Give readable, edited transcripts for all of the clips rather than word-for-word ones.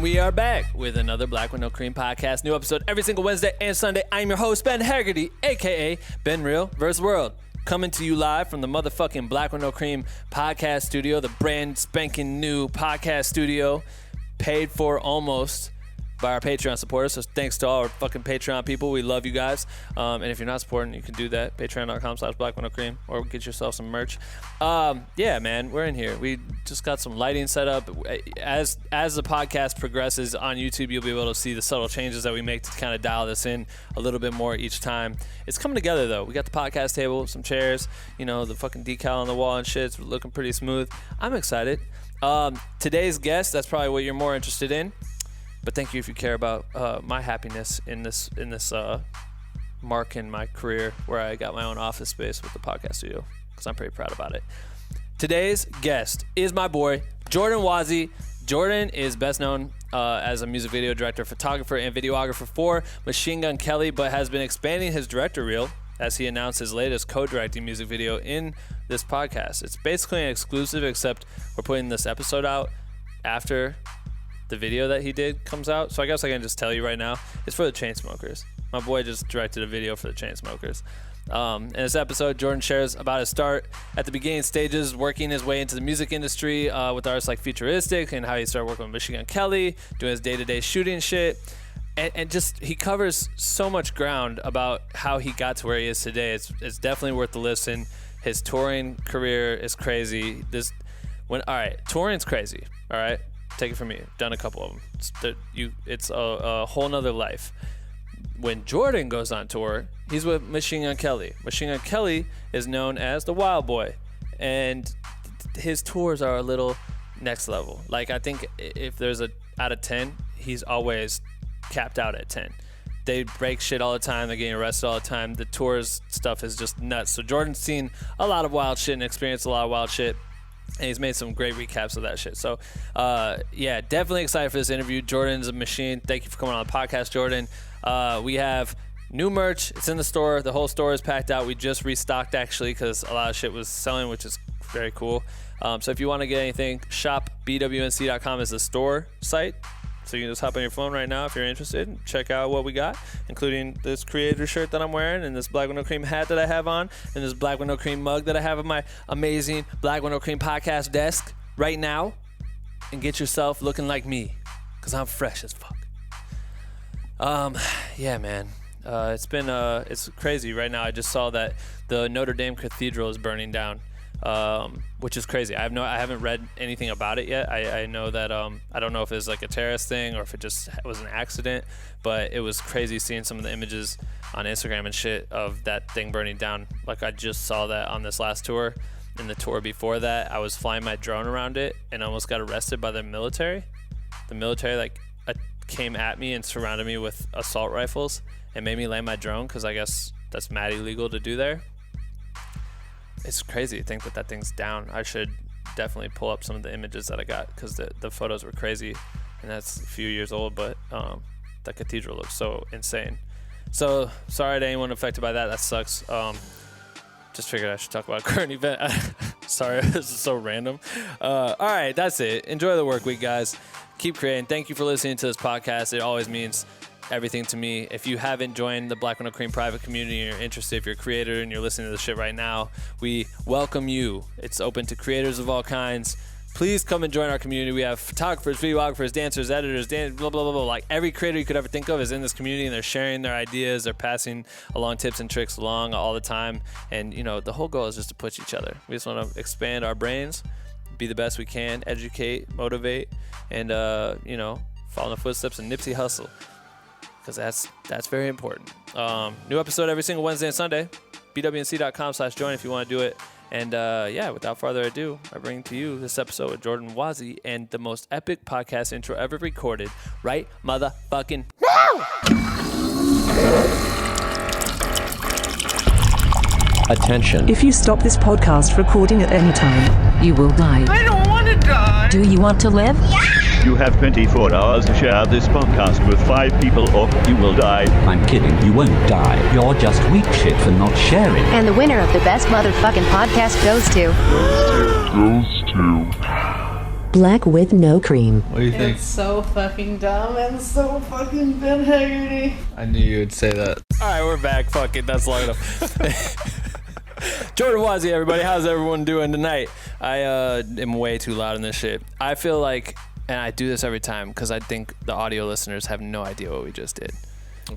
And we are back with another Black with No Cream podcast. New episode every single Wednesday and Sunday. I'm your host, Ben Haggerty, a.k.a. Ben Real vs. World. Coming to you live from the motherfucking Black with No Cream podcast studio, the brand spanking new podcast studio, paid for almost by our Patreon supporters. So thanks to all our fucking Patreon people. We love you guys. And if you're not supporting, you can do that. Patreon.com/BlackWithNoCream or get yourself some merch. Yeah, man, we're in here. We just got some lighting set up. As the podcast progresses on YouTube, you'll be able to see the subtle changes that we make to kind of dial this in a little bit more each time. It's coming together, though. We got the podcast table, some chairs, you know, the fucking decal on the wall and shit. It's looking pretty smooth. I'm excited. Today's guest, that's probably what you're more interested in. But thank you if you care about my happiness in this mark in my career where I got my own office space with the podcast studio, because I'm pretty proud about it. Today's guest is my boy, Jordan Wozy. Jordan is best known as a music video director, photographer, and videographer for Machine Gun Kelly, but has been expanding his director reel as he announced his latest co-directing music video in this podcast. It's basically an exclusive, except we're putting this episode out after the video that he did comes out. So I guess I can just tell you right now, it's for the Chainsmokers. My boy just directed a video for the Chainsmokers. In this episode, Jordan shares about his start at the beginning stages, working his way into the music industry with artists like Futuristic, and how he started working with Machine Gun Kelly, doing his day-to-day shooting shit. And just, he covers so much ground about how he got to where he is today. It's definitely worth the listen. His touring career is crazy. Touring's crazy, all right? Take it from me. Done a couple of them. It's a whole nother life. When Jordan goes on tour, he's with Machine Gun Kelly. Machine Gun Kelly is known as the Wild Boy, and his tours are a little next level. Like, I think if there's out of 10, he's always capped out at 10. They break shit all the time. They're getting arrested all the time. The tours stuff is just nuts. So Jordan's seen a lot of wild shit and experienced a lot of wild shit. And he's made some great recaps of that shit. So, yeah, definitely excited for this interview. Jordan's a machine. Thank you for coming on the podcast, Jordan. We have new merch. It's in the store. The whole store is packed out. We just restocked, actually, because a lot of shit was selling, which is very cool. So if you want to get anything, shop BWNC.com is the store site. So you can just hop on your phone right now if you're interested and check out what we got, including this creator shirt that I'm wearing, and this Black with No Cream hat that I have on, and this Black with No Cream mug that I have on my amazing Black with No Cream podcast desk right now. And get yourself looking like me, because I'm fresh as fuck. Yeah, man. It's crazy right now. I just saw that the Notre Dame Cathedral is burning down. Which is crazy. I haven't read anything about it yet. I know that I don't know if it's like a terrorist thing or if it just was an accident, but it was crazy seeing some of the images on Instagram and shit of that thing burning down. Like, I just saw that on this last tour. And the tour before that, I was flying my drone around it and almost got arrested by the military. The military came at me and surrounded me with assault rifles and made me land my drone, because I guess that's mad illegal to do there. It's crazy to think that thing's down. I should definitely pull up some of the images that I got, because the photos were crazy, and that's a few years old, but the cathedral looks so insane. So sorry to anyone affected by that. That sucks. Just figured I should talk about a current event. Sorry, this is so random. All right, that's it. Enjoy the work week, guys. Keep creating. Thank you for listening to this podcast. It always means everything to me. If you haven't joined the Black with No Cream private community and you're interested, if you're a creator and you're listening to this shit right now, we welcome you. It's open to creators of all kinds. Please come and join our community. We have photographers, videographers, dancers, editors, blah, blah, blah, blah. Like, every creator you could ever think of is in this community, and they're sharing their ideas. They're passing along tips and tricks along all the time. And, you know, the whole goal is just to push each other. We just want to expand our brains, be the best we can, educate, motivate, and, you know, follow in the footsteps of Nipsey Hussle, because that's very important. New episode every single Wednesday and Sunday. BWNC.com/join if you want to do it. And yeah, without further ado, I bring to you this episode with Jordan Wozy and the most epic podcast intro ever recorded right motherfucking now. Attention. If you stop this podcast recording at any time, you will die. I don't want to die. Do you want to live? Yeah. You have 24 hours to share this podcast with 5 people or you will die. I'm kidding, you won't die. You're just weak shit for not sharing. And the winner of the best motherfucking podcast goes to... Black with no cream. What do you think? It's so fucking dumb and so fucking Ben Haggerty. I knew you would say that. All right, we're back. Fuck it, that's long enough. Jordan Wozy, everybody. How's everyone doing tonight? I am way too loud in this shit. I feel like, and I do this every time because I think the audio listeners have no idea what we just did.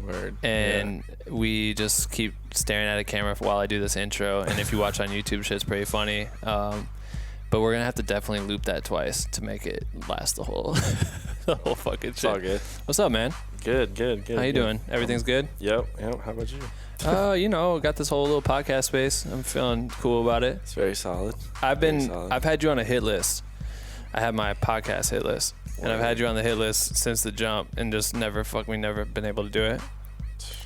Word. And we just keep staring at a camera while I do this intro. And if you watch on YouTube, shit's pretty funny. But we're gonna have to definitely loop that twice to make it last the whole fucking shit. It's all good. What's up, man? Good. How you doing? Everything's good? Yep. How about you? Got this whole little podcast space. I'm feeling cool about it. It's very solid. I've had you on a hit list. I have my podcast hit list. And I've had you on the hit list since the jump and just never been able to do it.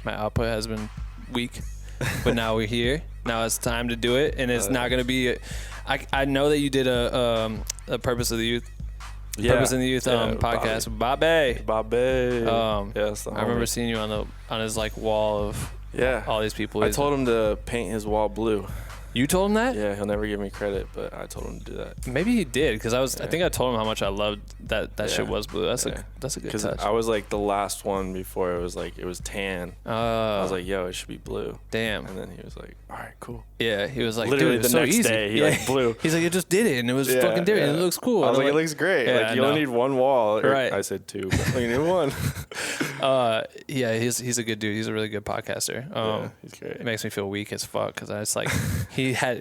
My output has been weak. But now we're here. Now it's time to do it. And it's not going to be... I know that you did a Purpose of the Youth. Yeah. Purpose in the Youth podcast with Bobby. Yes, I remember seeing you on his like wall of all these people. I told him to paint his wall blue. You told him that? Yeah, he'll never give me credit, but I told him to do that. Maybe he did because I think I told him how much I loved that shit was blue. That's a good touch. Because I was like the last one before it was tan. I was like, yo, it should be blue. Damn. And then he was like, all right, cool. Yeah, he was like, literally dude, the so next easy. day he like blew. He's like, you just did it and it was fucking different. And it looks cool. I was like, it looks great. Yeah, like you only need one wall. Right. I said two, but you need one. He's a good dude. He's a really good podcaster. He's great. It makes me feel weak as fuck because I was like,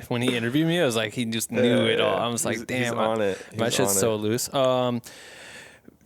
when he interviewed me, I was like, he just knew it all. I was like, damn, he's on it. My shit's so loose.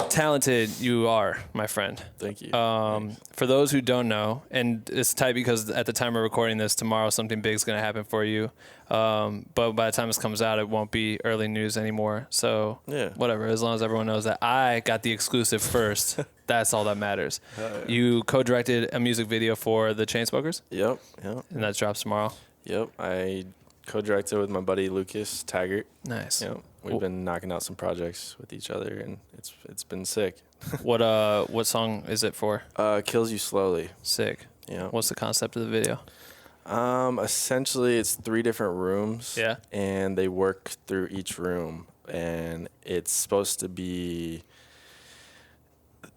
Talented you are, my friend. Thank you. For those who don't know, and it's tight because at the time of recording this, tomorrow something big's gonna happen for you. But by the time this comes out, it won't be early news anymore. So whatever. As long as everyone knows that I got the exclusive first, that's all that matters. You co-directed a music video for the Chainsmokers. Yep. And that drops tomorrow. Yep. I co-directed with my buddy Lucas Taggart. Nice. Yep. We've been knocking out some projects with each other, and it's been sick. What song is it for? Kills You Slowly. Sick. Yeah. What's the concept of the video? Essentially, it's 3 different rooms. Yeah. And they work through each room, and it's supposed to be.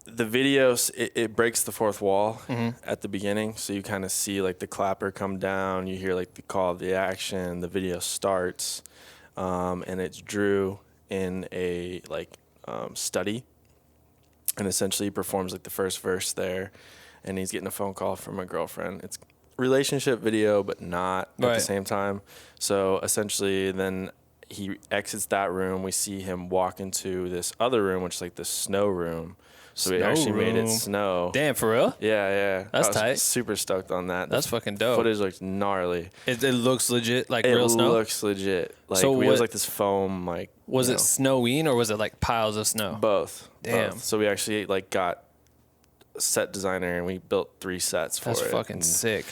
The video, it breaks the fourth wall at the beginning, so you kind of see like the clapper come down, you hear like the call of the action, the video starts, and it's Drew in a study, and essentially he performs like the first verse there, and he's getting a phone call from a girlfriend. It's relationship video, but not at the same time. So essentially then he exits that room, we see him walk into this other room, which is like the snow room. So we actually made it snow. Damn, for real? Yeah. That's I was tight. Super stoked on that. That's fucking dope. Footage looks gnarly. It looks legit, like real snow? It looks legit. Like so we was like this foam, like. Was it snowing or was it like piles of snow? Both. Damn. Both. So we actually like got a set designer and we built 3 sets for it. That's fucking sick.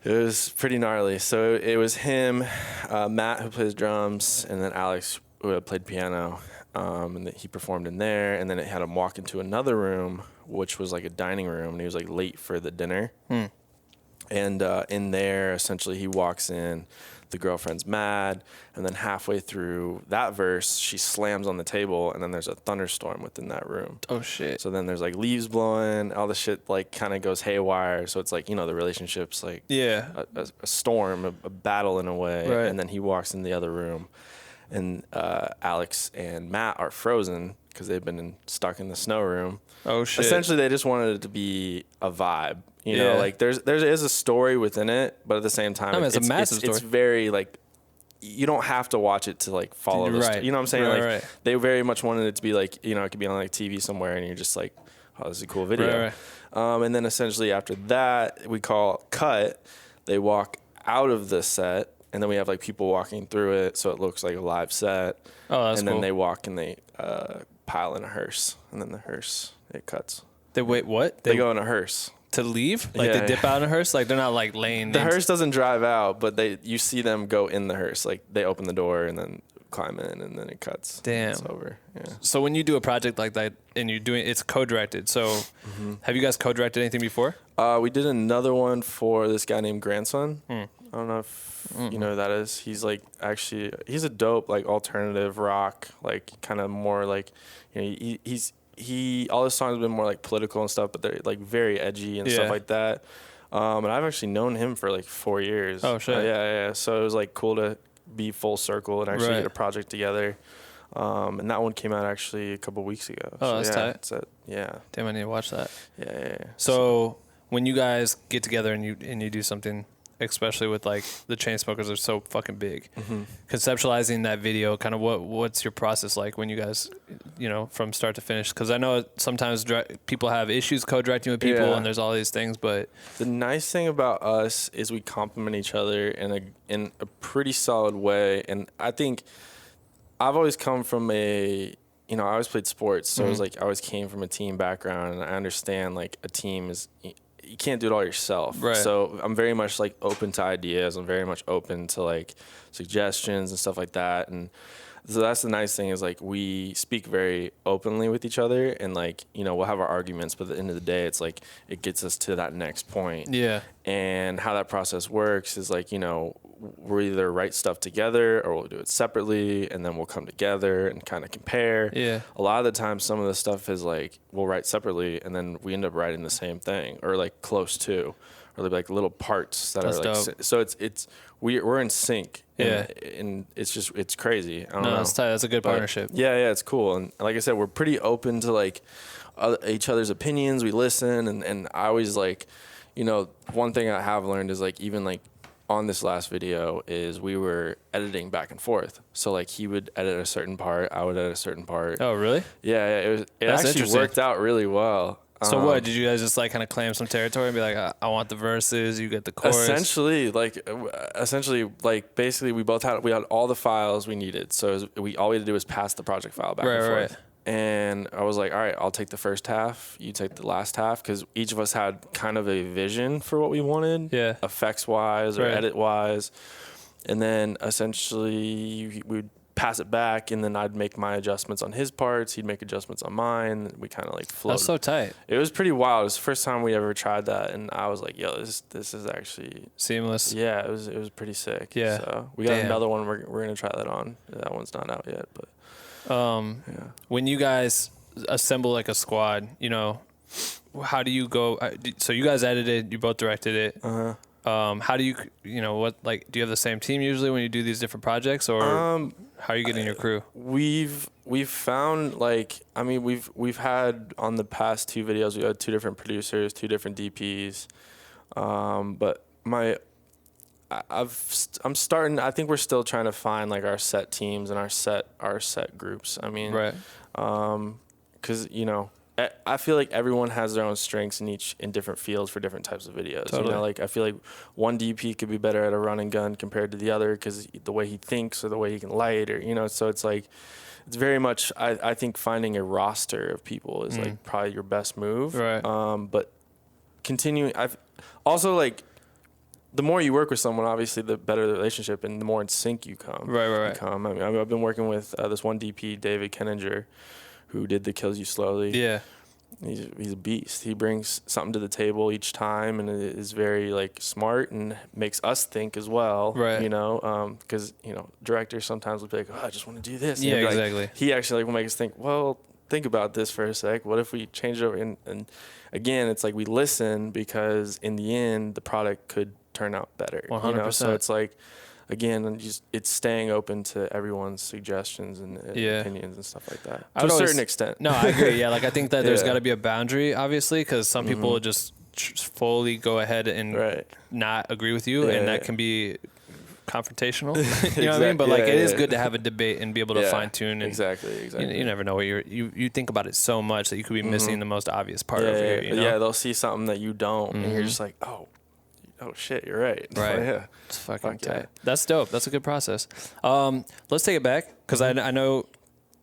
It was pretty gnarly. So it was him, Matt who plays drums, and then Alex who played piano. And he performed in there, and then it had him walk into another room, which was like a dining room, and he was like late for the dinner. And in there, essentially, he walks in, the girlfriend's mad, and then halfway through that verse, she slams on the table, and then there's a thunderstorm within that room. Oh shit! So then there's like leaves blowing, all the shit like kind of goes haywire. So it's like the relationship's like a storm, a battle in a way, right. And then he walks in the other room. And Alex and Matt are frozen because they've been stuck in the snow room. Oh shit! Essentially, they just wanted it to be a vibe. You know, like there is a story within it, but at the same time, it's a massive story. It's very like you don't have to watch it to like follow the story. You know what I'm saying? Right. They very much wanted it to be like it could be on like TV somewhere, and you're just like, oh, this is a cool video. Right. And then essentially after that, we call cut. They walk out of the set. And then we have like people walking through it, so it looks like a live set. Oh, that's cool. And then they walk and they pile in a hearse, and then the hearse it cuts. They wait, what? They go in a hearse to leave? Like they dip out in a hearse? Like they're not like laying. The hearse doesn't drive out, but you see them go in the hearse. Like they open the door and then climb in, and then it cuts. Damn, it's over. Yeah. So when you do a project like that and you're doing it's co-directed. So have you guys co-directed anything before? We did another one for this guy named Grandson. I don't know if you know who that is. He's like he's a dope like alternative rock, like kind of more like, you know, he all his songs have been more like political and stuff, but they're like very edgy and stuff like that. And I've actually known him for like 4 years. Oh shit. Yeah. So it was like cool to be full circle and actually get a project together. And that one came out actually a couple weeks ago. Oh, that's tight. It's yeah. Damn, I need to watch that. Yeah. So when you guys get together and you do something, especially with like the Chainsmokers are so fucking big, conceptualizing that video, kind of what's your process like when you guys, you know, from start to finish? Because I know sometimes people have issues co-directing with people, and there's all these things. But the nice thing about us is we complement each other in a pretty solid way, and I think I've always come from I always played sports, so it was like I always came from a team background, and I understand like a team is. You can't do it all yourself. Right. So I'm very much like open to ideas. I'm very much open to like suggestions and stuff like that. And so that's the nice thing is like we speak very openly with each other, and like, you know, we'll have our arguments, but at the end of the day, it's like it gets us to that next point. yeah, And how that process works is like, you know, we'll either write stuff together or we'll do it separately, and then we'll come together and kind of compare. Yeah. A lot of the time, some of the stuff is like we'll write separately, and then we end up writing the same thing or like close to, or there'll be like little parts that That's are like dope. so we're in sync. Yeah. And it's crazy. I don't know. that's tight. That's a good But partnership. Yeah, it's cool. And like I said, we're pretty open to like each other's opinions. We listen, and I always like, you know, one thing I have learned is like even like on this last video is we were editing back and forth. So like he would edit a certain part, I would edit a certain part. Oh, really? Yeah, it That's actually interesting. worked out really well. So what did you guys just like kind of claim some territory and be like, I want the verses, you get the chorus? Essentially, basically, we had all the files we needed. So all we had to do was pass the project file back and forth. Right. And I was like, all right, I'll take the first half, you take the last half, because each of us had kind of a vision for what we wanted, effects wise or edit wise. And then essentially we'd pass it back, and then I'd make my adjustments on his parts, he'd make adjustments on mine. We kind of like flowed. That's so tight. It was pretty wild. It was the first time we ever tried that, and I was like, yo, this is actually seamless. Yeah, it was pretty sick. Yeah. So we got another one we're gonna try that on. That one's not out yet, but when you guys assemble like a squad, you know, how do you go? So you guys edited, you both directed it. How do you know, what, like, do you have the same team usually when you do these different projects, or how are you getting your crew? We've found like, I mean, we've had on the past 2 videos, we had 2 different producers, 2 different DPs. But I'm starting, I think we're still trying to find like our set teams and our set groups. I mean, Right. 'Cause you know, I feel like everyone has their own strengths in different fields for different types of videos. Totally. You know, like I feel like one DP could be better at a run and gun compared to the other because the way he thinks or the way he can light, or, you know, so it's like, it's very much, I think finding a roster of people is like probably your best move. Right. But continuing, I've also like, the more you work with someone, obviously, the better the relationship and the more in sync you come. Right. I mean, I've been working with this one DP, David Kenninger, who did the Kills You Slowly. Yeah. He's a beast. He brings something to the table each time, and is very like smart and makes us think as well. Right. You know, because you know, directors sometimes will be like, "Oh, I just want to do this." Yeah, And like, exactly. he actually like will make us think. Well, think about this for a sec. What if we change it over? And again, it's like we listen because in the end, the product could turn out better. 100%. You know? So it's like, again, it's staying open to everyone's suggestions and opinions and stuff like that to a certain extent. No, I agree. Yeah, like I think that there's got to be a boundary, obviously, because some people will just fully go ahead and not agree with you, and that can be confrontational. You know what I mean? But like, it is good to have a debate and be able to fine tune. Exactly. You never know what you think about it so much that you could be missing the most obvious part over here. You know? Yeah, they'll see something that you don't, and you're just like, oh shit, you're right. Right. Yeah. It's fucking tight. That's dope. That's a good process. Let's take it back, because I know,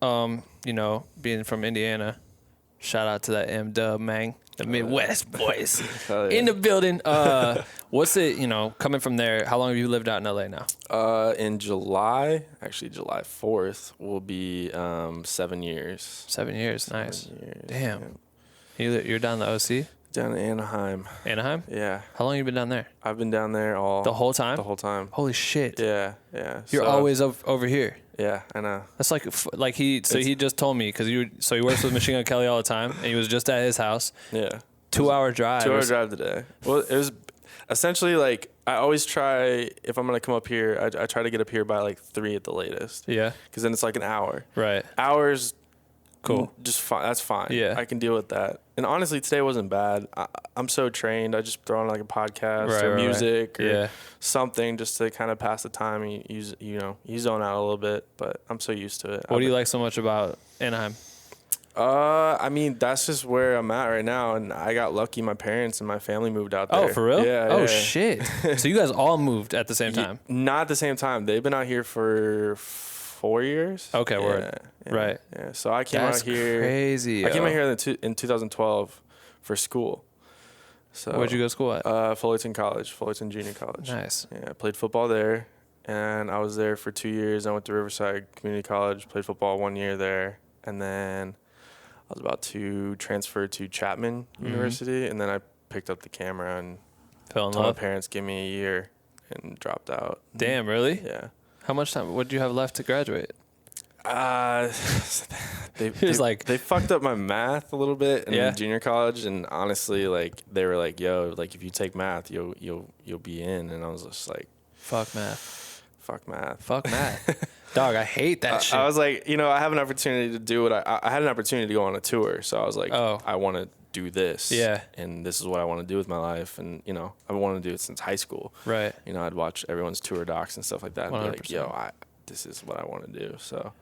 you know, being from Indiana, shout out to that M-Dub, man. The Midwest boys in the building. What's it, you know, coming from there, how long have you lived out in LA now? In July 4th, will be 7 years. 7 years. Nice. 7 years. Damn. You're down the OC? Down in Anaheim. Anaheim? Yeah. How long you been down there? I've been down there The whole time? The whole time. Holy shit. Yeah. You're always over here. Yeah, I know. That's like he just told me because he works with Machine Gun Kelly all the time, and he was just at his house. Yeah. 2-hour drive. 2-hour drive today. Well, it was essentially like I always try, if I'm gonna come up here, I try to get up here by like 3 at the latest. Yeah. Because then it's like an hour. Right. Hours. Cool. Just fine. That's fine. Yeah. I can deal with that. And honestly, today wasn't bad. I'm so trained. I just throw on like a podcast or music or something just to kind of pass the time. You zone out a little bit, but I'm so used to it. What do you like so much about Anaheim? I mean, that's just where I'm at right now, and I got lucky. My parents and my family moved out there. Oh, for real? Yeah. Oh, shit. So you guys all moved at the same time? Not at the same time. They've been out here for 4 years. Okay, word. Right. Yeah. So I came out here. Crazy. I came out here in 2012 for school. So where'd you go to school at? Fullerton College, Fullerton Junior College. Nice. Yeah, I played football there, and I was there for 2 years. I went to Riverside Community College, played football 1 year there, and then I was about to transfer to Chapman University, and then I picked up the camera and fell in told love. my parents, give me a year, and dropped out. Damn, really? Yeah. How much time? What do you have left to graduate? They fucked up my math a little bit in junior college, and honestly, like they were like, "Yo, like if you take math, you'll be in," and I was just like, "Fuck math." Fuck math. Fuck math. Dog, I hate that shit. I was like, I have an opportunity to do what I had an opportunity to go on a tour. So I was like, I want to do this. Yeah. And this is what I want to do with my life. And, I've wanted to do it since high school. Right. I'd watch everyone's tour docs and stuff like that. And 100%. be like, yo, this is what I want to do.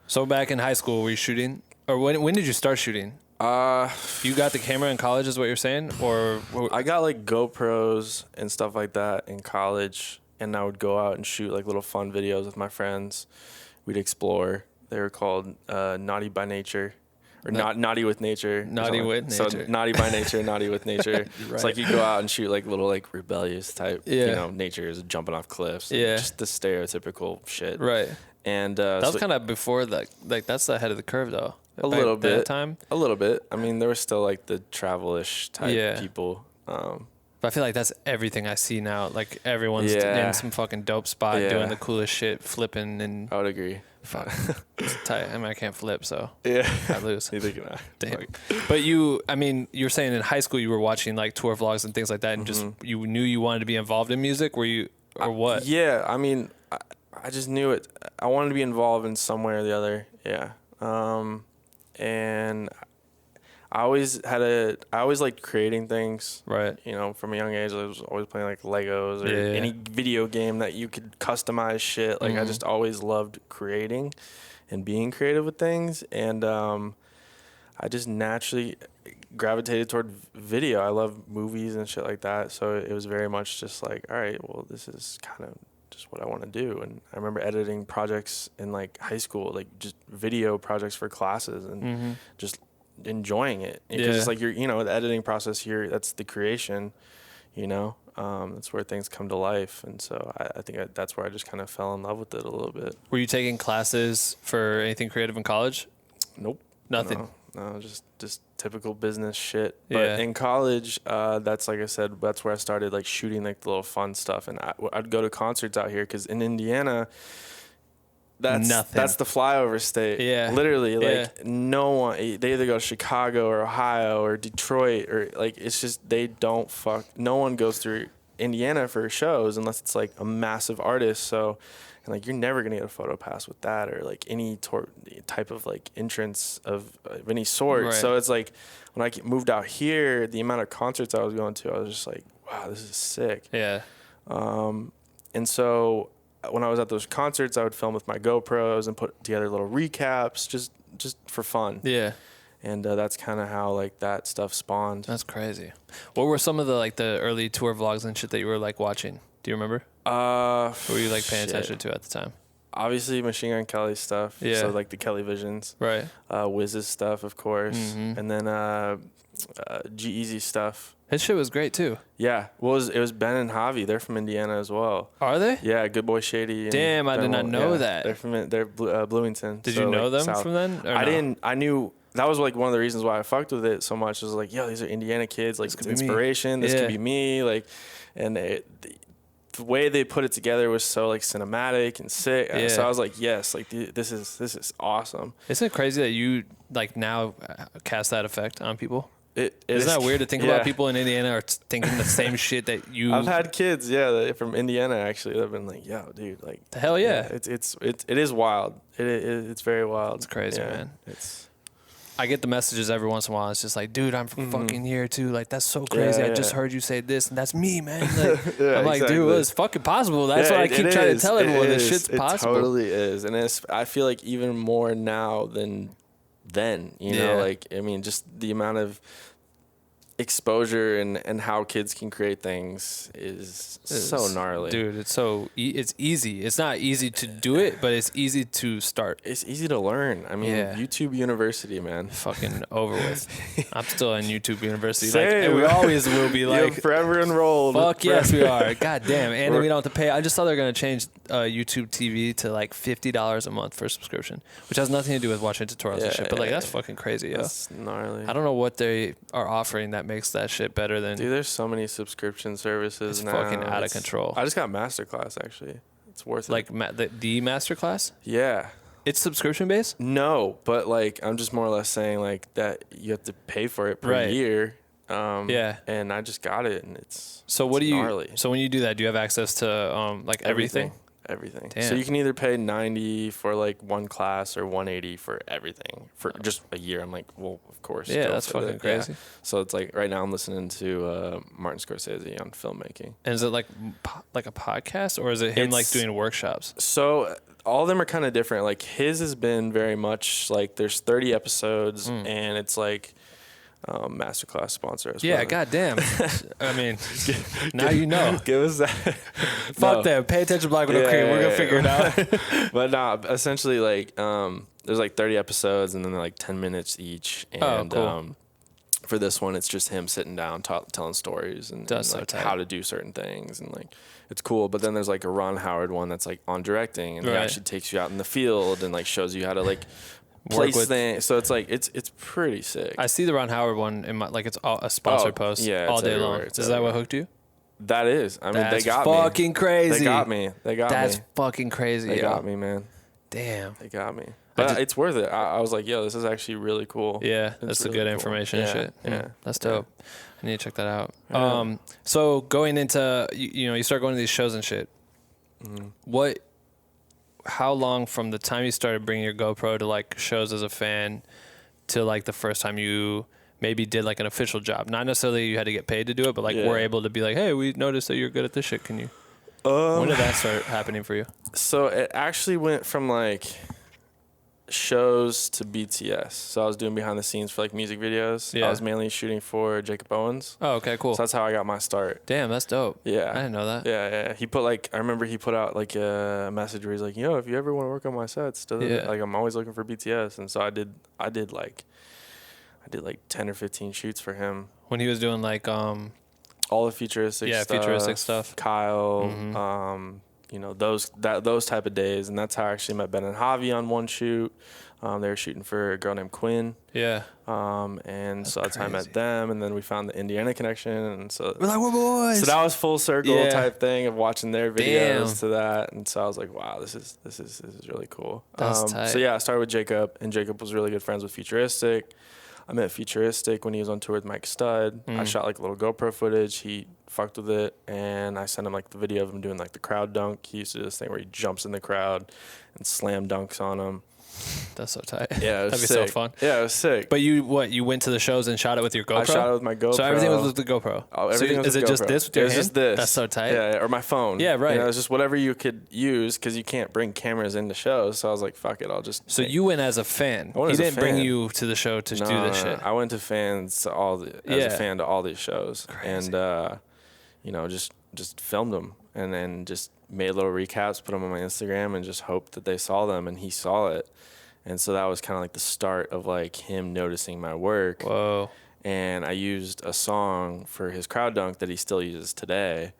So back in high school, were you shooting? Or when did you start shooting? You got the camera in college is what you're saying? Or I got like GoPros and stuff like that in college. And I would go out and shoot like little fun videos with my friends. We'd explore. They were called Naughty by Nature, or Naughty with Nature. Naughty with Nature. So Naughty by Nature, Naughty with Nature. Right. It's like you go out and shoot like little like rebellious type. Nature is jumping off cliffs. Yeah. Just the stereotypical shit. Right. And that was kind of before that. Like that's the ahead of the curve though. A little bit. That time. A little bit. I mean, there was still like the travel-ish type people. But I feel like that's everything I see now. Like everyone's in some fucking dope spot doing the coolest shit, flipping and. I would agree. Fuck. It's tight. I mean, I can't flip, so I lose. Neither can I. Damn. But you were saying in high school you were watching like tour vlogs and things like that, and just you knew you wanted to be involved in music. Were you or what? Yeah, I mean, I just knew it. I wanted to be involved in some way or the other. Yeah. And I always liked creating things. Right. From a young age, I was always playing like Legos or any video game that you could customize shit. Like I just always loved creating and being creative with things. And I just naturally gravitated toward video. I love movies and shit like that. So it was very much just like, all right, well, this is kind of just what I want to do. And I remember editing projects in like high school, like just video projects for classes and just enjoying it because it's like you're the editing process here, that's the creation, that's where things come to life. And so I think that's where I just kind of fell in love with it a little bit. Were you taking classes for anything creative in college? Nope. Nothing. No, just typical business shit. But in college, that's like I said, that's where I started like shooting like the little fun stuff. And I'd go to concerts out here because in Indiana, that's the flyover state. Yeah. Literally, like no one, they either go to Chicago or Ohio or Detroit or like, it's just, no one goes through Indiana for shows unless it's like a massive artist. So, and like, you're never going to get a photo pass with that or like any type of like entrance of any sort. Right. So it's like when I moved out here, the amount of concerts I was going to, I was just like, wow, this is sick. Yeah. And so when I was at those concerts, I would film with my GoPros and put together little recaps just for fun. Yeah. And that's kind of how like that stuff spawned. That's crazy. What were some of the early tour vlogs and shit that you were like watching? Do you remember? What were you like paying attention to at the time? Obviously Machine Gun Kelly stuff. Yeah. So like the Kelly Visions. Right. Wiz's stuff, of course. And then G-Eazy stuff. His shit was great too. Yeah. Well, it was Ben and Javi. They're from Indiana as well. Are they? Yeah. Good Boy Shady. And damn, I did not know that. They're from Bloomington. Did you know them from then? Or I didn't. I knew that was like one of the reasons why I fucked with it so much. Was like, yo, these are Indiana kids. Like, it's inspiration. This could be me. Like, and the way they put it together was so like cinematic and sick. Yeah. So I was like, yes, like this is awesome. Isn't it crazy that you like now cast that effect on people? Isn't that weird to think about people in Indiana are thinking the same shit that you? I've had kids, from Indiana actually. They've been like, "Yo, dude, like the hell yeah!" It is wild. It's very wild. It's crazy, man. I get the messages every once in a while. It's just like, dude, I'm from fucking here too. Like, that's so crazy. I just heard you say this, and that's me, man. Like, I'm like, dude, it's fucking possible. That's why I keep trying to tell everyone this shit's possible. It totally is, and I feel like even more now than then. You know, like I mean, just the amount of exposure and how kids can create things is so gnarly, dude. It's it's easy. It's not easy to do it, but it's easy to start. It's easy to learn. I mean, YouTube University, man. Fucking over with. I'm still in YouTube University. Like, and we always will be like forever enrolled. Fuck yes, we are. God damn. And we don't have to pay. I just saw they're gonna change YouTube TV to like $50 a month for a subscription, which has nothing to do with watching tutorials and shit. But like that's fucking crazy. That's gnarly. I don't know what they are offering that makes that shit better than. Dude, there's so many subscription services now. Fucking out of control. I just got Masterclass actually. It's worth it. Like the Masterclass? Yeah. It's subscription based? No, but like I'm just more or less saying like that you have to pay for it per year. And I just got it, and it's gnarly. So when you do that, do you have access to like everything? Everything. Damn. So you can either pay $90 for like one class or $180 for everything for just a year. I'm like, well, of course. Yeah, that's fucking crazy. Yeah. So it's like right now I'm listening to Martin Scorsese on filmmaking. And is it like a podcast, or is it him like doing workshops? So all of them are kind of different. Like his has been very much like there's 30 episodes and it's like Masterclass sponsor as well. Yeah, goddamn. I mean, now you know. Give us that. Fuck them. Pay attention, Black Widow Cream. We're gonna figure it out. But no, essentially like there's like 30 episodes and then they're like 10 minutes each. And cool. For this one, it's just him sitting down telling stories and like how to do certain things, and like it's cool. But then there's like a Ron Howard one that's like on directing, and he actually takes you out in the field and like shows you how to like place things. So it's like it's pretty sick. I see the Ron Howard one in my it's a sponsored post all day long. Is that what hooked you? That is. I mean, they got me. That's fucking crazy. They got me. That's fucking crazy. They got me, man. Damn. They got me. But it's worth it. I was like, yo, this is actually really cool. Yeah, that's really good information and shit. Yeah, that's dope. I need to check that out. Yeah. So going into you start going to these shows and shit. How long from the time you started bringing your GoPro to like shows as a fan to like the first time you maybe did like an official job? Not necessarily you had to get paid to do it, but like were able to be like, hey, we noticed that you're good at this shit. Can you? When did that start happening for you? So it actually went from like shows to BTS. So I was doing behind the scenes for like music videos. I was mainly shooting for Jacob Owens. Oh, okay, cool. So that's how I got my start. Damn, that's dope. Yeah. I didn't know that. Yeah. I remember he put out like a message where he's like, yo, if you ever want to work on my sets, like I'm always looking for BTS. And so I did like 10 or 15 shoots for him. When he was doing like all the futuristic stuff. Yeah, futuristic stuff. Kyle, those type of days, and that's how I actually met Ben and Javi on one shoot. They were shooting for a girl named Quinn. Yeah. So that's how I met them, and then we found the Indiana connection, and so we're like, we're boys. So that was full circle type thing of watching their videos to that, and so I was like, wow, this is really cool. That's tight. So yeah, I started with Jacob, and Jacob was really good friends with Futuristic. I met Futuristic when he was on tour with Mike Stud. I shot like a little GoPro footage. He fucked with it, and I sent him like the video of him doing like the crowd dunk. He used to do this thing where he jumps in the crowd and slam dunks on them. That's so tight. Yeah, it was that'd be sick. so fun. Yeah, it was sick. But you went to the shows and shot it with your GoPro? I shot it with my GoPro. So everything was with the GoPro. Oh, everything was with GoPro. Is it just this with your hand? Just this. That's so tight. Yeah, or my phone. Yeah, right. It's just whatever you could use because you can't bring cameras into shows. So I was like, fuck it, I'll just. So you went as a fan. He didn't bring you to the show to do this shit. I went to fans as a fan to all these shows. Crazy. And just filmed them and then just made little recaps, put them on my Instagram, and just hoped that they saw them, and he saw it. And so that was kind of like the start of like him noticing my work. Whoa. And I used a song for his crowd dunk that he still uses today,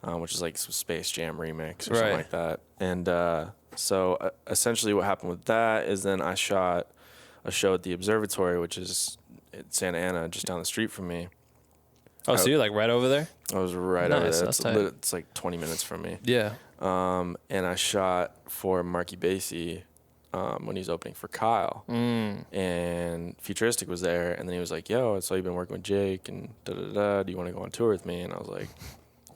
which is like some Space Jam remix or something like that. And so essentially what happened with that is then I shot a show at the observatory, which is in Santa Ana, just down the street from me. Oh, so you're like right over there? I was right Nice, over there. that's tight. It's like 20 minutes from me. Yeah. And I shot for 𝐅𝐀𝐕𝐎𝐑𝐈𝐓𝐄 when he was opening for Kyle. And Futuristic was there, and then he was like, yo, I saw you've been working with Jake, and da-da-da, do you want to go on tour with me? And I was like,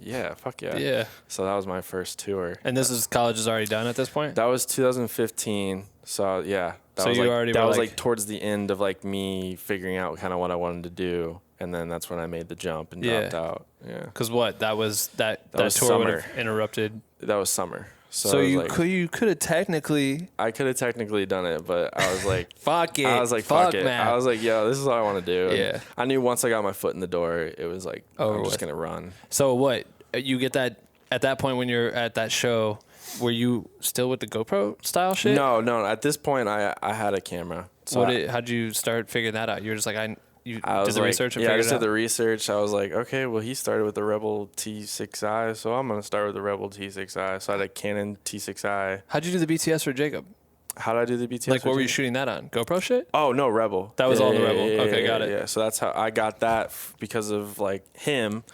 yeah, fuck yeah. Yeah. So that was my first tour. And this is college is already done at this point? That was 2015. So yeah. So you already that were was like like towards the end of like me figuring out kind of what I wanted to do. And then that's when I made the jump and dropped out. Yeah. Because what? That was that was tour would summer. have interrupted. That was summer. So I was you like, you could have technically. I could have technically done it, but I was like, fuck it. I was like, fuck fuck it. man. I was like, yo, this is what I want to do. And Yeah. I knew once I got my foot in the door, it was like, Over I'm just with. going to run. So what? You get that at that point when you're at that show? Were you still with the GoPro style shit? No. At this point, I had a camera. So How'd you start figuring that out? You're just like I did was the like, research and yeah, I figured just it did out. the research. I was like, okay, well, he started with the Rebel T6i, so I'm going to start with the Rebel T6i. So I had a Canon T6i. How'd you do the BTS for Jacob? How did I do the BTS? Like, what were you shooting? shooting that on? GoPro shit? Oh, no, Rebel. That was all the Rebel. Okay, got it. Yeah, so that's how I got that because of like him.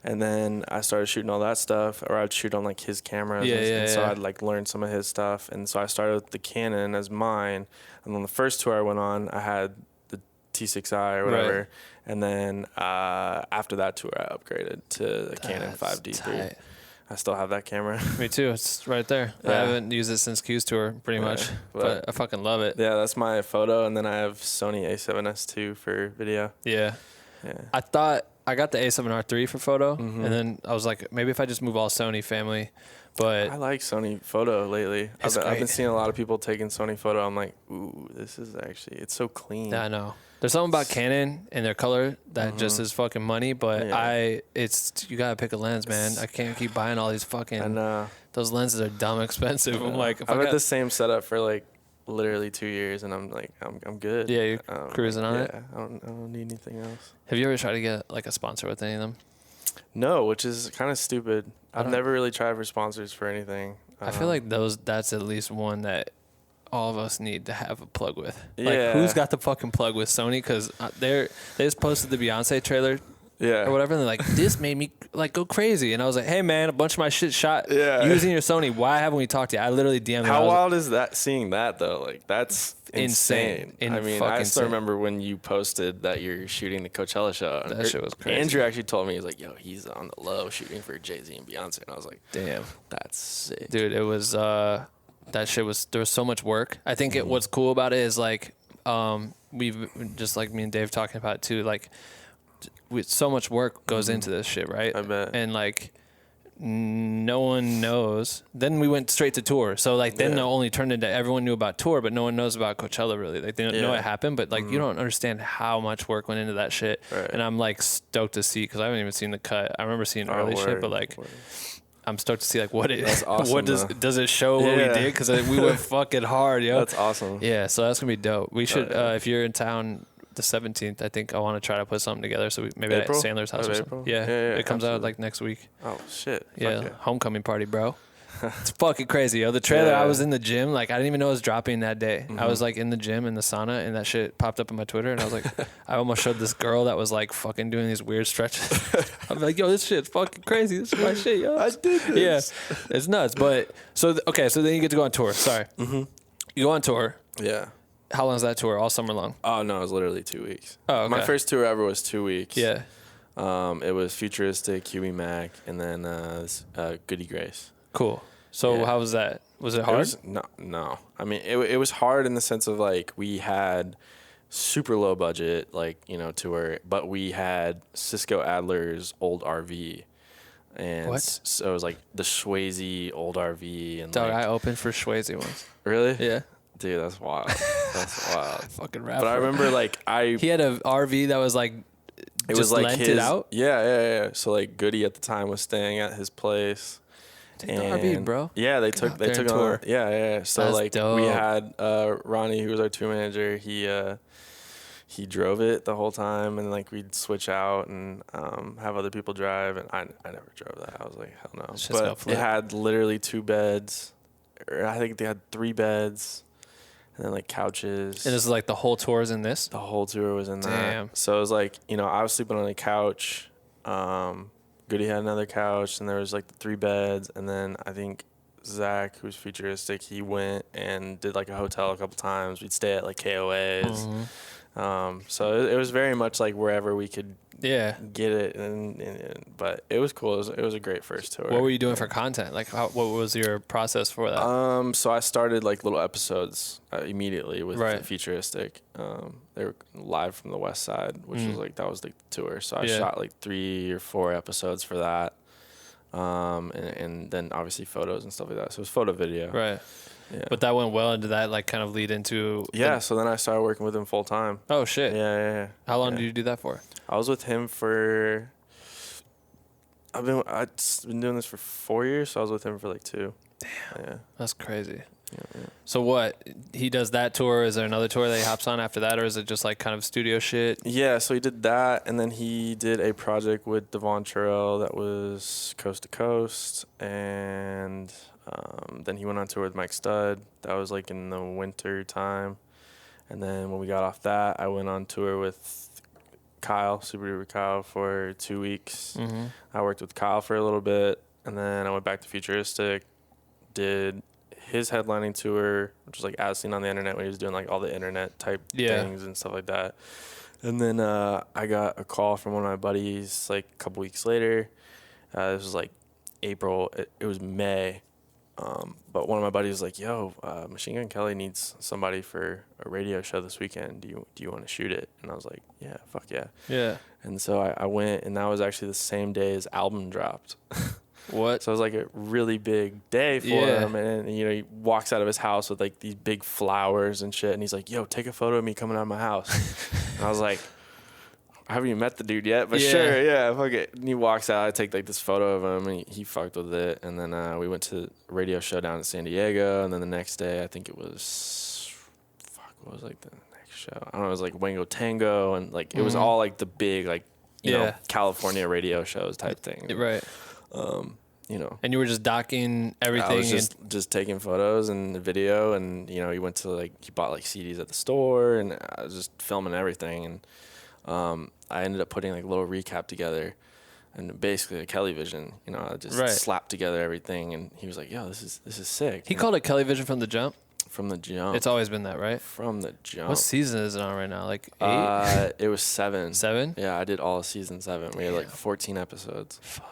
And then I started shooting all that stuff, or I'd shoot on like his cameras. And so I'd like learn some of his stuff. And so I started with the Canon as mine. And on the first tour I went on, I had the T6i or whatever. Right. And then after that tour, I upgraded to the Canon 5D3. tight. I still have that camera. Me too. It's right there. I Yeah. haven't used it since Q's tour, pretty much, but I fucking love it. Yeah, that's my photo. And then I have Sony A7S II for video. Yeah. Yeah. I thought I got the A7R3 for photo, and then I was like, maybe if I just move all Sony family, but I like Sony photo lately. It's I've been great. seeing a lot of people taking Sony photo. I'm like, ooh, this is actually, it's so clean. yeah, I know. There's something about Canon and their color that just is fucking money, but Yeah. you gotta pick a lens, man. I can't keep buying all these fucking. And those lenses are dumb expensive. I'm like, if I've I had got- the same setup for like literally 2 years, and I'm like, I'm good. Yeah, you're cruising on it? Yeah, I don't need anything else. Have you ever tried to get like a sponsor with any of them? No, which is kind of stupid. I've don't- never really tried for sponsors for anything. I feel like that's at least one that all of us need to have a plug with. Like, Yeah. who's got the fucking plug with Sony? Because they just posted the Beyonce trailer yeah, or whatever, and they're like, this made me like go crazy. And I was like, hey man, a bunch of my shit shot Yeah. using your Sony. Why haven't we talked to you? I literally DM'd them. I How was like, wild is that? Seeing that though, like that's Insane. insane. I mean, Fucking I still insane. remember when you posted that you're shooting the Coachella show. And That shit was crazy. Andrew actually told me, he's like, yo, he's on the low shooting for Jay-Z and Beyonce, and I was like, damn. that's sick. Dude, it was that shit was there was so much work. I think what's cool about it is like we've just like me and Dave talking about it too, like so much work goes into this shit, right? I bet. And like no one knows. Then we went straight to tour. So like then it only turned into everyone knew about tour, but no one knows about Coachella really. Like they know Yeah. it happened, but like you don't understand how much work went into that shit. Right. And I'm like stoked to see because I haven't even seen the cut. I remember seeing early shit, but like I'm stoked to see like what it That's awesome, what does it show what we Yeah. did, because we went fucking hard, yo. That's awesome. Yeah, so that's gonna be dope. We should if you're in town the 17th, I think I want to try to put something together. So maybe April? at Sandler's house Oh, or April? something. Yeah, Yeah, it comes out absolutely. like next week. Oh shit. Yeah, Fuck homecoming party, bro. It's fucking crazy, yo. The trailer, Yeah. I was in the gym, like I didn't even know it was dropping that day. I was like in the gym in the sauna, and that shit popped up on my Twitter, and I was like, I almost showed this girl that was like fucking doing these weird stretches. I'm like, yo, this shit's fucking crazy. This is my shit, yo. I did this. Yeah, it's nuts. But so okay, so then you get to go on tour. Sorry, you go on tour. Yeah. How long is that tour? All summer long. Oh no, it was literally 2 weeks. Oh, okay. My first tour ever was 2 weeks. Yeah. It was Futuristic, Mac, and then Goody Grace. Cool. So Yeah. how was that? Was it It hard? was, no. I mean, it was hard in the sense of like we had super low budget, like tour, but we had Cisco Adler's old RV, and What? so it was like the Swayze old RV, and Dog, like, I opened for Swayze once. really, Yeah. dude, that's wild. That's wild. Fucking rapper. But I remember like he had a RV that was like it just was like lent his, it out. Yeah. So like Goody at the time was staying at his place. Take the RV, bro. Yeah, they out took there it and on. tour. Yeah. So That's like dope. we had Ronnie, who was our tour manager. He drove it the whole time, and like we'd switch out and have other people drive. And I never drove that. I was like, hell no. Just no But flip. it had literally 2 beds, or I think they had 3 beds. and then like couches. And this is like the whole tour is in this? The whole tour was in that. Damn. So it was like, you know, I was sleeping on a couch. Goody had another couch, and there was like the 3 beds, and then I think Zach, who's Futuristic, he went and did like a hotel a couple times. We'd stay at like KOA's. So it was very much like wherever we could get it, but it was cool. It was a great first tour. What were you doing for content? Like, what was your process for that? So I started like little episodes immediately with Right. Futuristic. They were live from the West Side, which was like that was like the tour. So I shot like 3 or 4 episodes for that, and then obviously photos and stuff like that. So it was photo video. Right. Yeah. But that went well, and did that like kind of lead into? So then I started working with him full time. Oh shit. Yeah. How long did you do that for? I was with him for. I've been doing this for 4 years, so I was with him for like 2. Damn. Yeah. That's crazy. Yeah. So what? He does that tour. Is there another tour that he hops on after that, or is it just like kind of studio shit? Yeah, so he did that, and then he did a project with Devon Terrell that was coast to coast, and then he went on tour with Mike Stud. That was like in the winter time, and then when we got off that, I went on tour with Kyle, Super Duper Kyle, for 2 weeks. I worked with Kyle for a little bit, and then I went back to Futuristic, did his headlining tour, which was like as seen on the internet when he was doing like all the internet type things and stuff like that. And then I got a call from one of my buddies like a couple weeks later. This was like April. It was May. But one of my buddies was like, "Yo, Machine Gun Kelly needs somebody for a radio show this weekend. Do you want to shoot it?" And I was like, "Yeah, fuck yeah." Yeah. And so I went, and that was actually the same day his album dropped. What? So it was like a really big day for him, and you know, he walks out of his house with like these big flowers and shit, and he's like, "Yo, take a photo of me coming out of my house." And I was like, I haven't even met the dude yet, but sure, yeah, fuck it. And he walks out, I take like this photo of him, and he fucked with it, and then we went to a radio show down in San Diego, and then the next day, I think it was, what was like the next show? I don't know, it was like Wango Tango, and like it was all like the big like, you know, California radio shows type thing. Right. You know. And you were just docking everything. I was just taking photos and the video, and you know, he bought like CDs at the store, and I was just filming everything, and I ended up putting like a little recap together, and basically a Kelly Vision. You know, I just slapped together everything, and he was like, "Yo, this is sick." He called it Kelly Vision from the jump. From the jump. It's always been that, right? From the jump. What season is it on right now? Like 8? It was 7. 7? Yeah, I did all of season 7. We had like 14 episodes. Fuck.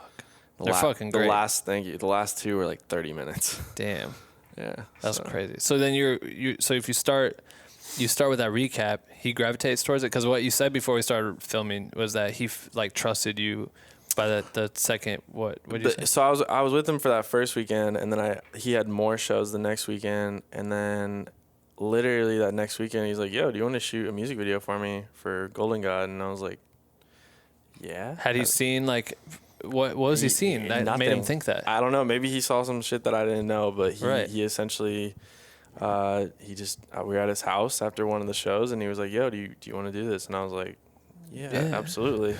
They're fucking great. The last 2 were like 30 minutes. Damn. Yeah. That's crazy. So then so if you start with that recap, he gravitates towards it, because what you said before we started filming was that he like trusted you by the second. What did you say? So I was with him for that first weekend, and then he had more shows the next weekend, and then literally that next weekend he's like, "Yo, do you want to shoot a music video for me for Golden God?" And I was like, "Yeah." Had he seen like? What was he seeing that made him think that? I don't know. Maybe he saw some shit that I didn't know, but he essentially, we were at his house after one of the shows, and he was like, "Yo, do you want to do this?" And I was like, yeah. Absolutely.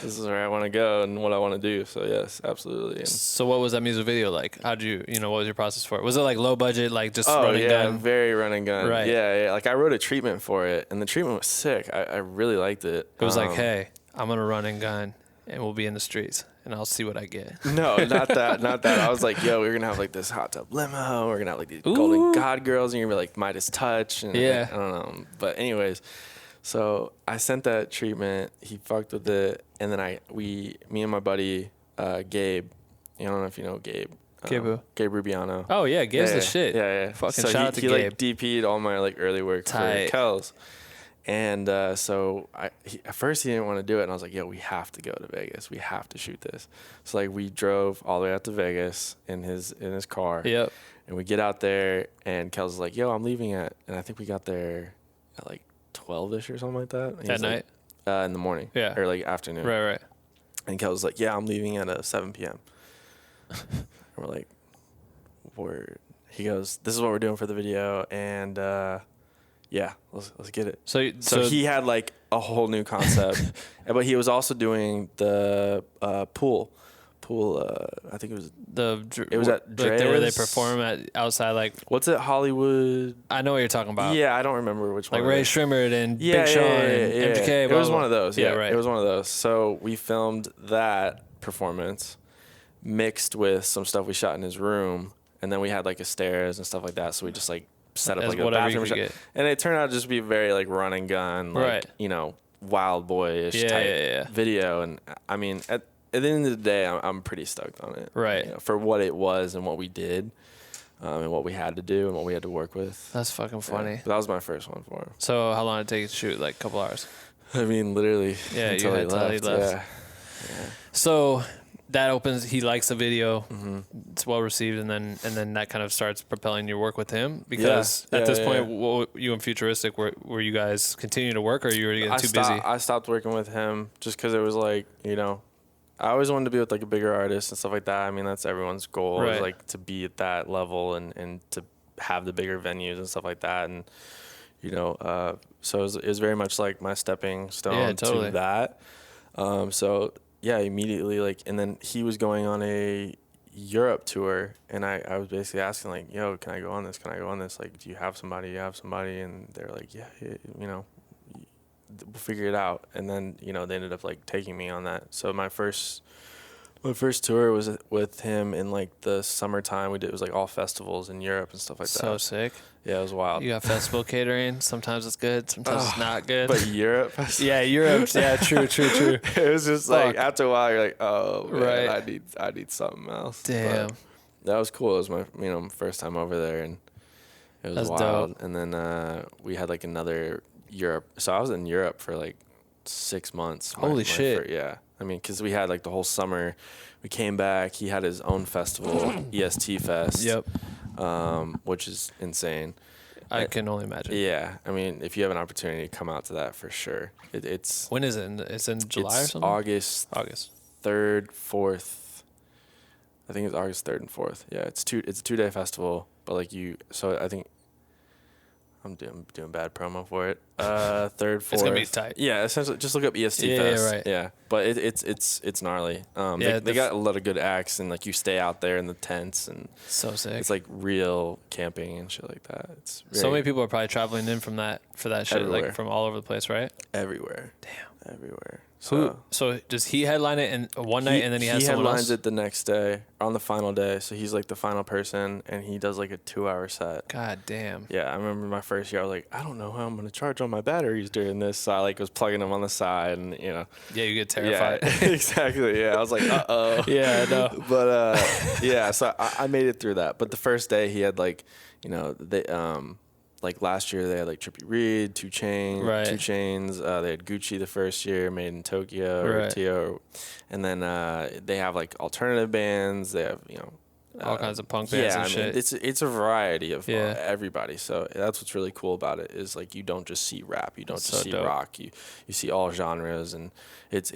This is where I want to go and what I want to do. So yes, absolutely. And so what was that music video like? How'd you, what was your process for it? Was it like low budget, like just running gun? Very running gun. Right. Yeah. Like I wrote a treatment for it, and the treatment was sick. I really liked it. It was like, hey, I'm going to run and gun, and we'll be in the streets, and I'll see what I get. No, not that. I was like, yo, we're gonna have like this hot tub limo. We're gonna have like these Golden God girls, and you're gonna be like Midas Touch, and I don't know. But anyways, so I sent that treatment. He fucked with it, and then me and my buddy Gabe. I don't know if you know Gabe. Gabe Rubiano. Oh yeah, Gabe's the shit. Yeah. Fucking shout out to Gabe. He like DP'd all my like early work for Kells. And so at first he didn't want to do it, and I was like, "Yo, we have to go to Vegas. We have to shoot this." So like we drove all the way out to Vegas in his car. Yep. And we get out there, and Kel's like, "Yo, I'm leaving and I think we got there at like 12ish or something like that." At night. Like, in the morning. Yeah. Or like afternoon. Right. And Kel's like, "Yeah, I'm leaving at 7 p.m." And we're like, "Word." He goes, "This is what we're doing for the video," and yeah, let's get it. So he had like a whole new concept, but he was also doing the pool pool. I think it was It was at like where they Dre's. perform at outside. Like what's it? Hollywood. I know what you're talking about. Yeah, I don't remember which one. Like Ray Shrimmer and Yeah, Big Sean yeah, and yeah. MGK. It was one of those. Yeah, right. It was one of those. So we filmed that performance mixed with some stuff we shot in his room, and then we had like a stairs and stuff like that. So we just like set up As like a whatever you bathroom could shot, get. and it turned out to just be very like run and gun, like Right. you know, wild boyish type video. And I mean, at the end of the day, I'm pretty stoked on it. Right. You know, for what it was and what we did, and what we had to do and what we had to work with. That's fucking funny. Yeah. But that was my first one for him. So how long did it take you to shoot? Like a couple hours. I mean, literally. Yeah, you until had he till he left. Yeah. So that opens. He likes the video. Mm-hmm. It's well received, and then that kind of starts propelling your work with him. Because at this point, you and Futuristic were you guys continuing to work, or you were getting too busy? I stopped working with him just because it was like, you know, I always wanted to be with like a bigger artist and stuff like that. I mean, that's everyone's goal, Right. is like to be at that level and to have the bigger venues and stuff like that. And you know, so it was very much like my stepping stone to that. So yeah, immediately like, and then he was going on a Europe tour, and I was basically asking like, yo, can I go on this? Can I go on this? Like, do you have somebody? You have somebody? And they're like, yeah, you know, we'll figure it out. And then, you know, they ended up like taking me on that. So my first tour was with him in like the summertime. It was like all festivals in Europe and stuff like that. So sick. Yeah, it was wild. You got festival catering. Sometimes it's good. Sometimes it's not good. But Europe. Yeah, Europe. Yeah, true. It was just like after a while, you're like, oh, man, Right. I need something else. Damn. But that was cool. It was my first time over there, and it was That's wild. dope. And then we had like another Europe. So I was in Europe for like 6 months. Holy shit. Yeah. I mean, because we had like the whole summer. We came back. He had his own festival, EST Fest. Yep. Which is insane. I can only imagine. Yeah. I mean, if you have an opportunity, come out to that for sure. It's When is it? It's in July or something? August 3rd, 4th. I think it's August 3rd and 4th. Yeah, it's a 2-day festival, but like so I think I'm doing bad promo for it. 3rd, 4th. It's gonna be tight. Yeah, essentially, just look up EST Yeah, Fest. yeah, right. Yeah, but it's gnarly. Yeah, they got a lot of good acts, and like you stay out there in the tents, and So sick. it's like real camping and shit like that. It's So many people are probably traveling in from that for that shit, Everywhere. like from all over the place, right? everywhere. Damn. Everywhere. So does he headline it in one night and then he has someone headlines else? it the next day on the final day. So he's like the final person, and he does like a 2-hour set. God damn. Yeah, I remember my first year. I was like, I don't know how I'm gonna charge all my batteries during this. So I like was plugging them on the side, and you know. Yeah, you get terrified. Yeah, exactly. Yeah, I was like, Yeah, I know. But yeah, so I made it through that. But the first day, he had like, you know, they like last year they had like Trippie Reed, 2 Chainz, Right. 2 Chainz. They had Gucci the first year, Made in Tokyo, or Right. Tio, and then they have like alternative bands. They have, you know, All kinds of punk bands and I shit. mean, it's a variety of Yeah. everybody. So that's what's really cool about it, is like you don't just see rap, you don't That's just so see dope. rock, you see all genres, and it's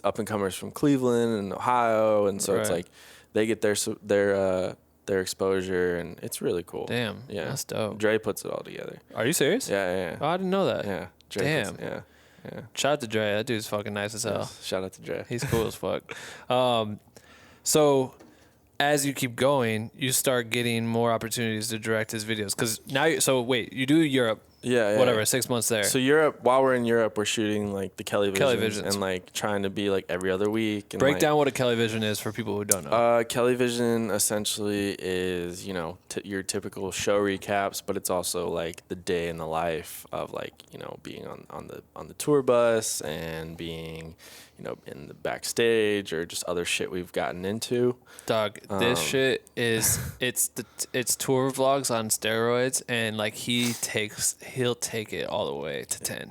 up and comers from Cleveland and Ohio, and so it's Right. like they get their exposure, and it's really cool. Damn, yeah, that's dope. Dre puts it all together. Are you serious? Yeah. Oh, I didn't know that. Yeah. Dre Damn. yeah. Shout out to Dre. That dude's fucking nice as hell. Yes. Shout out to Dre. He's cool as fuck. So as you keep going, you start getting more opportunities to direct his videos. Because now, you do Europe. Yeah. Whatever, 6 months there. So Europe, while we're in Europe, we're shooting like the �KELVisions. and like trying to be like every other week. And Break like, down what a �KELVision is for people who don't know. �KELVision essentially is, you know, your typical show recaps, but it's also like the day in the life of like, you know, being on the tour bus and being, you know, in the backstage or just other shit we've gotten into. Dog, this shit is it's tour vlogs on steroids, and like he'll take it all the way to 10.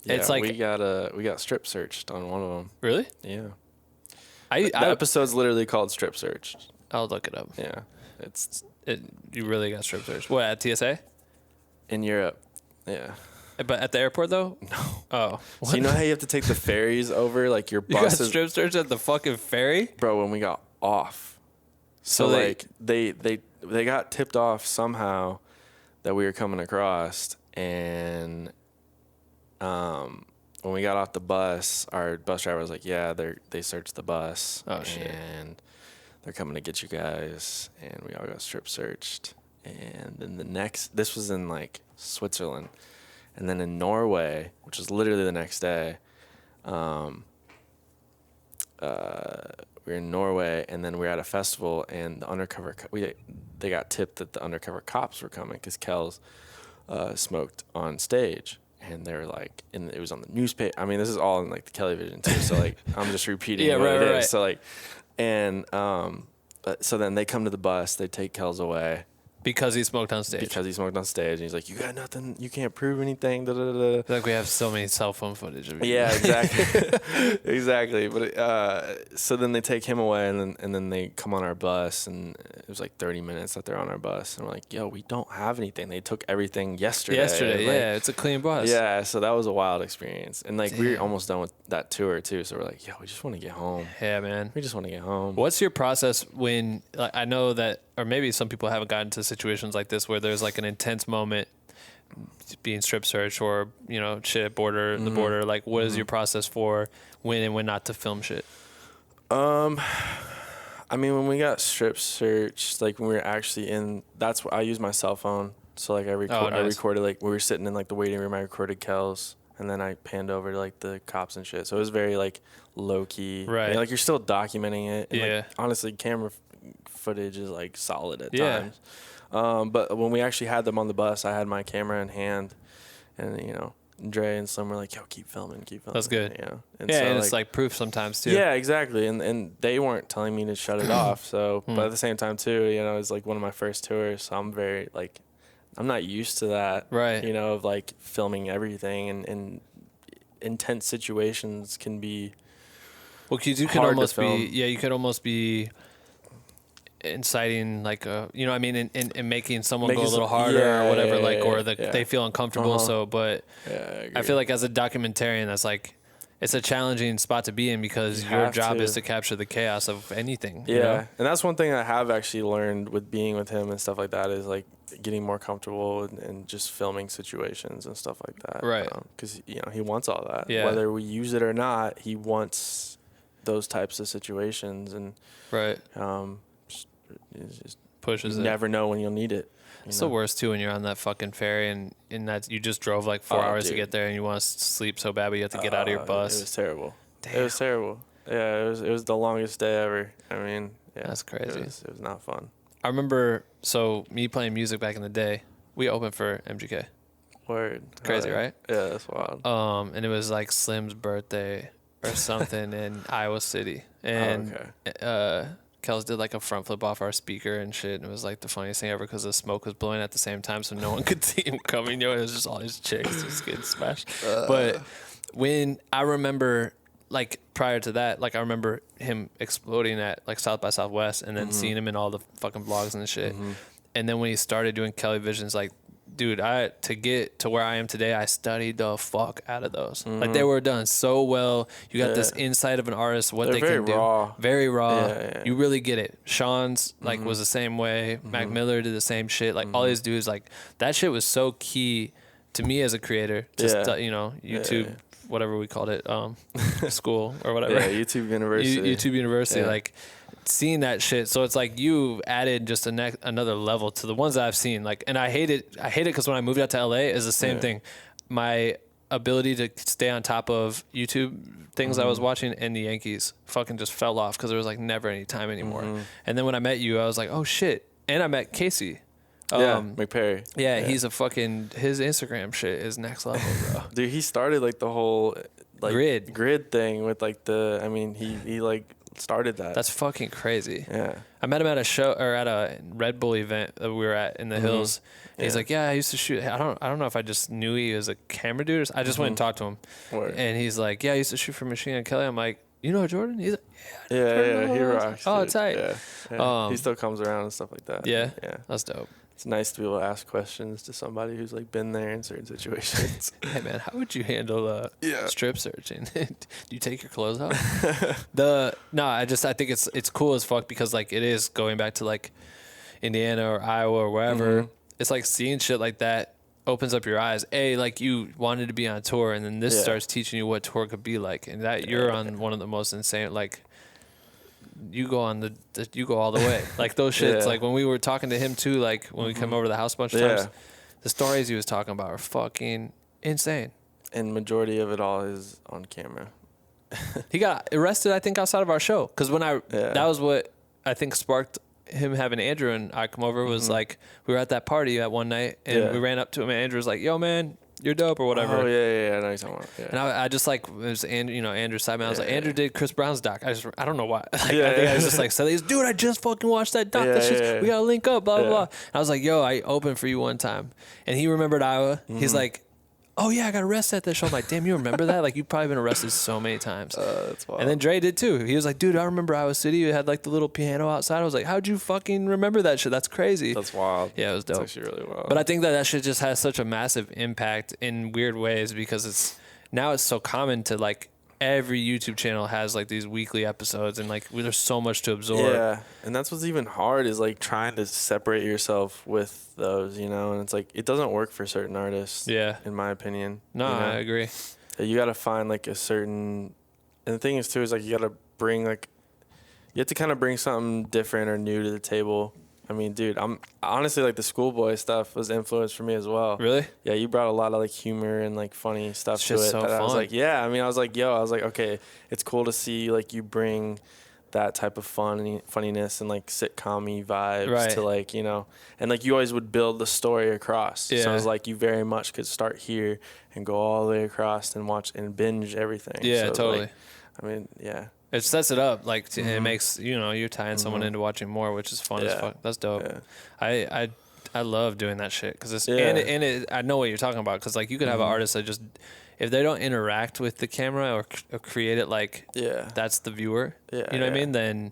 Yeah, It's like we got strip searched on one of them. Really? Yeah. The The episode's literally called Strip Searched. I'll look it up. Yeah. You really got strip searched. What, at TSA? In Europe. Yeah. But at the airport though? No. Oh. So you know how you have to take the ferries over, like your You got bus is, strip searched at the fucking ferry? bro, when we got off. So like they got tipped off somehow that we were coming across, and when we got off the bus, our bus driver was like, yeah, they searched the bus. Oh, shit. And they're coming to get you guys. And we all got strip searched. And then this was in like Switzerland. And then in Norway, which was literally the next day, we were in Norway, and then we were at a festival, and the undercover they got tipped that the undercover cops were coming because Kells smoked on stage, and they were like, and it was on the newspaper. I mean, this is all in like the television too, so like I'm just repeating what it is. Right. So like, and so then they come to the bus, they take Kells away. Because he smoked on stage. Because he smoked on stage, and he's like, "You got nothing. You can't prove anything." Da, da, da. Like we have so many cell phone footage of you. Yeah, exactly, exactly. But so then they take him away, and then they come on our bus, and it was like 30 minutes that they're on our bus, and we're like, "Yo, we don't have anything. They took everything yesterday." Yesterday, like, yeah, it's a clean bus. Yeah, so that was a wild experience, and like we were almost done with that tour too. So we're like, "Yo, we just want to get home." Yeah, man. We just want to get home. What's your process when? Like, I know that, or maybe some people haven't gotten to situations like this where there's like an intense moment being strip searched or, you know, shit at the border. Like, what is your process for when and when not to film shit? I mean, when we got strip searched, like when we were actually in, that's what I use my cell phone. So like I recorded, like we were sitting in like the waiting room, I recorded Kells, and then I panned over to like the cops and shit. So it was very like low key. Right. And, like you're still documenting it. And, Yeah. Like, honestly, camera footage is like solid at times. But when we actually had them on the bus, I had my camera in hand, and you know, Dre and Slim were like, "Yo, keep filming, keep filming." That's good. You know? And so, and it's like proof sometimes too. Yeah, exactly. And they weren't telling me to shut it off. So, but at the same time too, you know, it's like one of my first tours, so I'm very like, I'm not used to that. Right. You know, of like filming everything, and intense situations can be. Well, because you could almost be, you could almost be inciting like you know what I mean, and making someone go a little harder or whatever, or they feel uncomfortable. So, but I feel like as a documentarian, that's like, it's a challenging spot to be in because your job is to capture the chaos of anything. Yeah, you know? And that's one thing I have actually learned with being with him and stuff like that is like getting more comfortable and just filming situations and stuff like that. Right. Because you know he wants all that. Yeah. Whether we use it or not, he wants those types of situations, and right. Just Pushes you it. Never know when you'll need it. It's the worst too when you're on that fucking ferry and in that you just drove like 4 hours to get there and you want to sleep so bad but you have to get out of your bus. It was terrible. Damn. It was terrible. Yeah, it was the longest day ever. I mean, yeah, that's crazy. It was not fun. I remember, so me playing music back in the day, we opened for MGK. Word. It's crazy, right? Yeah, that's wild. And it was like Slim's birthday or something in Iowa City, and Kells did like a front flip off our speaker and shit, and it was like the funniest thing ever because the smoke was blowing at the same time, so no one could see him coming. You know, it was just all these chicks just getting smashed. But when I remember, like prior to that, like I remember him exploding at like South by Southwest, and then seeing him in all the fucking vlogs and shit. And then when he started doing Kelly Visions, like, dude, to get to where I am today, I studied the fuck out of those. Like they were done so well. You got this insight of an artist, what they can do. Very raw. Yeah. You really get it. Sean's like was the same way. Mac Miller did the same shit. Like all these dudes, like that shit was so key to me as a creator. Just you know, YouTube, whatever we called it, school or whatever. Yeah, YouTube University. YouTube University, like. Seeing that shit, so it's like you added just another level to the ones that I've seen. Like, and I hate it because when I moved out to LA, is the same thing. My ability to stay on top of YouTube things I was watching and the Yankees fucking just fell off because there was like never any time anymore. And then when I met you, I was like, oh shit. And I met Casey. McPerry. Yeah, he's a fucking, his Instagram shit is next level, bro. Dude, he started like the whole like grid thing with like he like started that. That's fucking crazy. Yeah. I met him at a show or at a Red Bull event that we were at in the hills. And he's like, yeah, I used to shoot. I don't know if I just knew he was a camera dude. I just went and talked to him. And he's like, yeah, I used to shoot for Machine Gun Kelly. I'm like, you know Jordan? He's like, yeah, he rocks. Oh, tight. Yeah. He still comes around and stuff like that. Yeah, that's dope. It's nice to be able to ask questions to somebody who's like been there in certain situations. Hey man, how would you handle strip searching? Do you take your clothes off? I think it's cool as fuck because like it is going back to like Indiana or Iowa or wherever. It's like seeing shit like that opens up your eyes. Like you wanted to be on tour, and then this starts teaching you what tour could be like, and that you're on one of the most insane, like you go on you go all the way. Like those shits, like when we were talking to him too, like when we come over to the house a bunch of times, the stories he was talking about are fucking insane. And majority of it all is on camera. He got arrested, I think, outside of our show. Because when that was what I think sparked him having Andrew and I come over, was like, we were at that party that one night, and we ran up to him, and Andrew was like, yo, man, you're dope, or whatever. Oh, yeah, I know you're talking about. Yeah. And I just like, it was Andrew's side, man. I was like, Andrew did Chris Brown's doc. I don't know why. Like, I think I was just like, so he's, dude, I just fucking watched that doc. We gotta link up, blah, blah, blah. And I was like, yo, I opened for you one time. And he remembered Iowa. He's like, oh yeah, I got arrested at that show. I'm like, damn, you remember that? Like, you've probably been arrested so many times. That's wild. And then Dre did too. He was like, dude, I remember Iowa City. You had like the little piano outside. I was like, how'd you fucking remember that shit? That's crazy. That's wild. Yeah, it was dope. That's actually really wild. But I think that shit just has such a massive impact in weird ways, because it's so common to like every YouTube channel has like these weekly episodes, and like there's so much to absorb. Yeah, and that's what's even hard, is like trying to separate yourself with those, and it's like it doesn't work for certain artists. Yeah, in my opinion. No, I agree. You got to find like a certain, and the thing is too is like you got to bring you have to kind of bring something different or new to the table. I mean, dude, I'm honestly like the Schoolboy stuff was influence for me as well. Really? Yeah, you brought a lot of like humor and like funny stuff to it. So fun. I was like, I was like, okay, it's cool to see like you bring that type of funniness and like sitcom-y vibes to like, and like you always would build the story across. Yeah. So it was like you very much could start here and go all the way across and watch and binge everything. Yeah, so totally. Like, I mean, yeah. It sets it up, like, it makes, you're tying someone into watching more, which is fun as fuck. That's dope. Yeah. I love doing that shit, because it's, and I know what you're talking about, because like you could have an artist that just, if they don't interact with the camera or create it like that's the viewer, you know what I mean? Then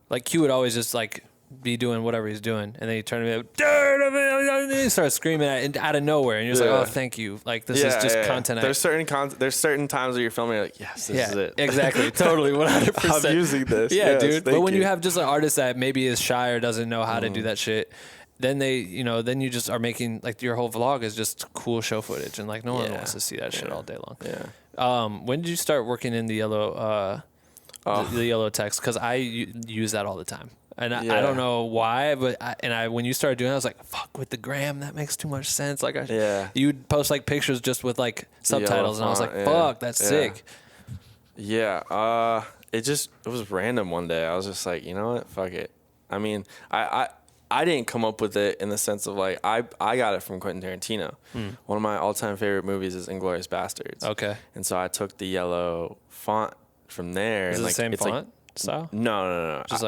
like Q would always just like be doing whatever he's doing, and then he turn to me like, and he starts screaming out of nowhere, and you're just like, oh, thank you, like this is just content. There's certain times where you're filming, you're like, yes, this is it. Exactly, totally, 100%. I'm using this. Yeah, yes, dude. But when you have just an artist that maybe is shy or doesn't know how to do that shit, then then you just are making like your whole vlog is just cool show footage, and like no one wants to see that shit all day long. Yeah. When did you start working in the yellow the yellow text? Because I use that all the time. And I don't know why, but when you started doing it, I was like, fuck, with the gram, that makes too much sense. Like, you'd post like pictures just with like subtitles, and I was like, fuck, that's sick. Yeah. It was random one day. I was just like, you know what? Fuck it. I mean, I didn't come up with it in the sense of like, I got it from Quentin Tarantino. One of my all-time favorite movies is *Inglourious Bastards*. Okay. And so I took the yellow font from there. Is it the same font? Like, style? No. Just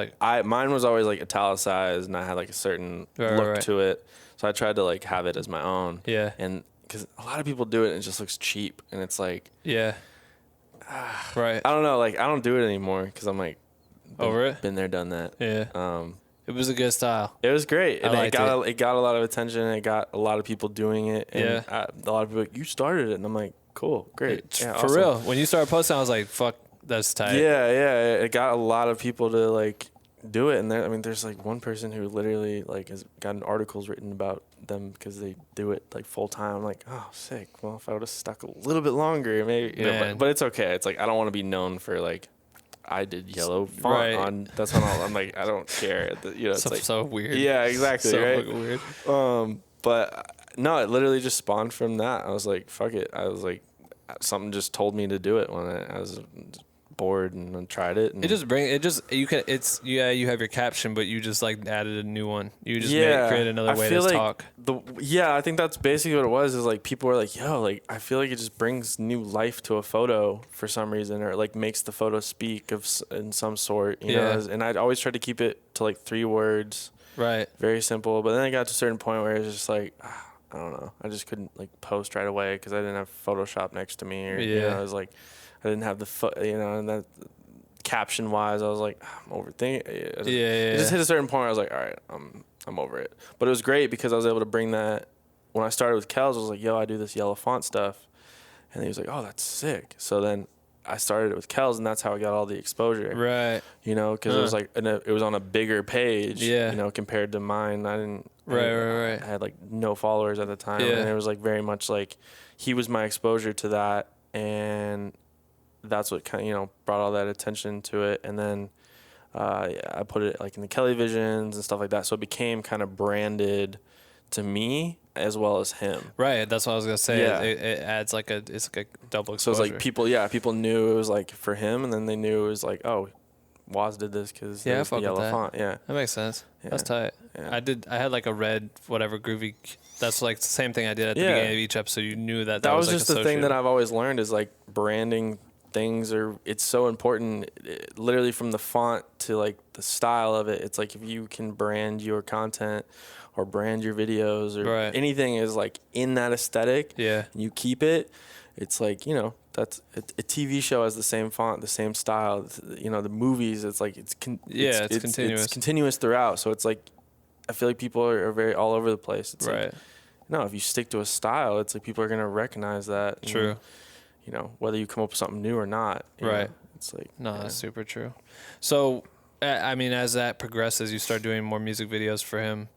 mine was always like italicized, and I had like a certain look to it. So I tried to like have it as my own. Yeah. And because a lot of people do it, and it just looks cheap, and it's like, right. I don't know. Like I don't do it anymore because I'm like, over it. Been there, done that. Yeah. It was a good style. It was great, and it got a lot of attention. And it got a lot of people doing it. And a lot of people like, you started it, and I'm like, cool, great, for awesome. Real. When you started posting, I was like, fuck. That's tight. Yeah. It got a lot of people to like do it, and there's like one person who literally like has gotten articles written about them because they do it like full time. I'm like, oh, sick. Well, if I would have stuck a little bit longer, maybe. But it's okay. It's like I don't want to be known for like I did yellow font on. That's on all. I'm like, I don't care. It's like so weird. Yeah, exactly. So right? fucking weird. But no, it literally just spawned from that. I was like, fuck it. I was like, something just told me to do it when I was bored and tried it. And you have your caption, but you just like added a new one. You just create another way to talk. I think that's basically what it was. Is like people were like, yo, like I feel like it just brings new life to a photo for some reason, or it like makes the photo speak in some sort. You know. And I'd always try to keep it to like 3 words. Right. Very simple. But then I got to a certain point where it was just like, I don't know. I just couldn't like post right away because I didn't have Photoshop next to me, or I was like, I didn't have and that caption wise, I was like, I'm overthinking. It just hit a certain point where I was like, all right, I'm over it. But it was great because I was able to bring that. When I started with Kels, I was like, yo, I do this yellow font stuff, and he was like, oh, that's sick. So then I started it with Kel's, and that's how I got all the exposure. Right. You know, because it was like it was on a bigger page. Yeah. You know, compared to mine, I didn't. Right. I had like no followers at the time, and it was like very much like he was my exposure to that, and that's what kind of brought all that attention to it, and then. I put it like in the Kelly visions and stuff like that, so it became kind of branded to me as well as him. Right, that's what I was gonna say. Yeah. It adds like it's like a double So exposure. it's like people knew it was like for him, and then they knew it was like, oh, Woz did this because there's the yellow font. Yeah, that makes sense. Yeah. That's tight. Yeah. I had like a red whatever groovy. That's like the same thing I did at the beginning of each episode. You knew that was like just the thing that I've always learned is like branding things it's so important, literally from the font to like the style of it. It's like if you can brand your content or brand your videos or anything is like in that aesthetic, and you keep it, it's like, that's a TV show has the same font, the same style, the movies, it's like it's continuous. It's continuous throughout. So it's like I feel like people are very all over the place. It's like, no, if you stick to a style, it's like people are going to recognize that. True. Whether you come up with something new or not. Right. It's like, that's super true. So, I mean, as that progresses, you start doing more music videos for him,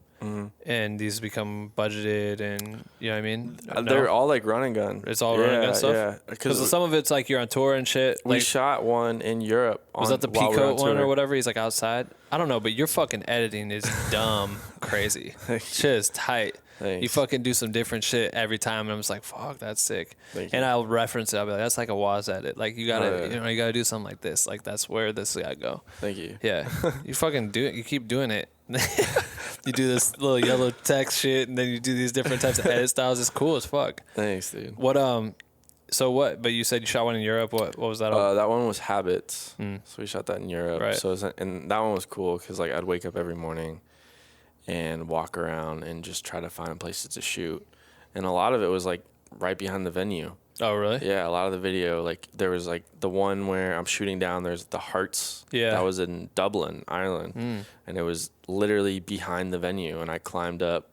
and these become budgeted, and you know what I mean? They're all like run and gun. It's all run and gun stuff? Yeah. Because some of it's like you're on tour and shit. We shot one in Europe. Was that the Peacoat one or whatever? He's like outside? I don't know, but your fucking editing is dumb crazy. Shit is tight. Thanks. You fucking do some different shit every time, and I'm just like, "Fuck, that's sick." And I'll reference it. I'll be like, "That's like a Woz edit. Like you gotta, you gotta do something like this. Like that's where this gotta go." Thank you. Yeah, you fucking do it. You keep doing it. You do this little yellow text shit, and then you do these different types of edit styles. It's cool as fuck. Thanks, dude. What So what? But you said you shot one in Europe. What was that? That one was Habits. So we shot that in Europe. Right. So and that one was cool because like I'd wake up every morning and walk around and just try to find places to shoot. And a lot of it was like right behind the venue. Oh, really? Yeah, a lot of the video, like there was like the one where I'm shooting down, there's the Hearts. Yeah. That was in Dublin, Ireland. And it was literally behind the venue. And I climbed up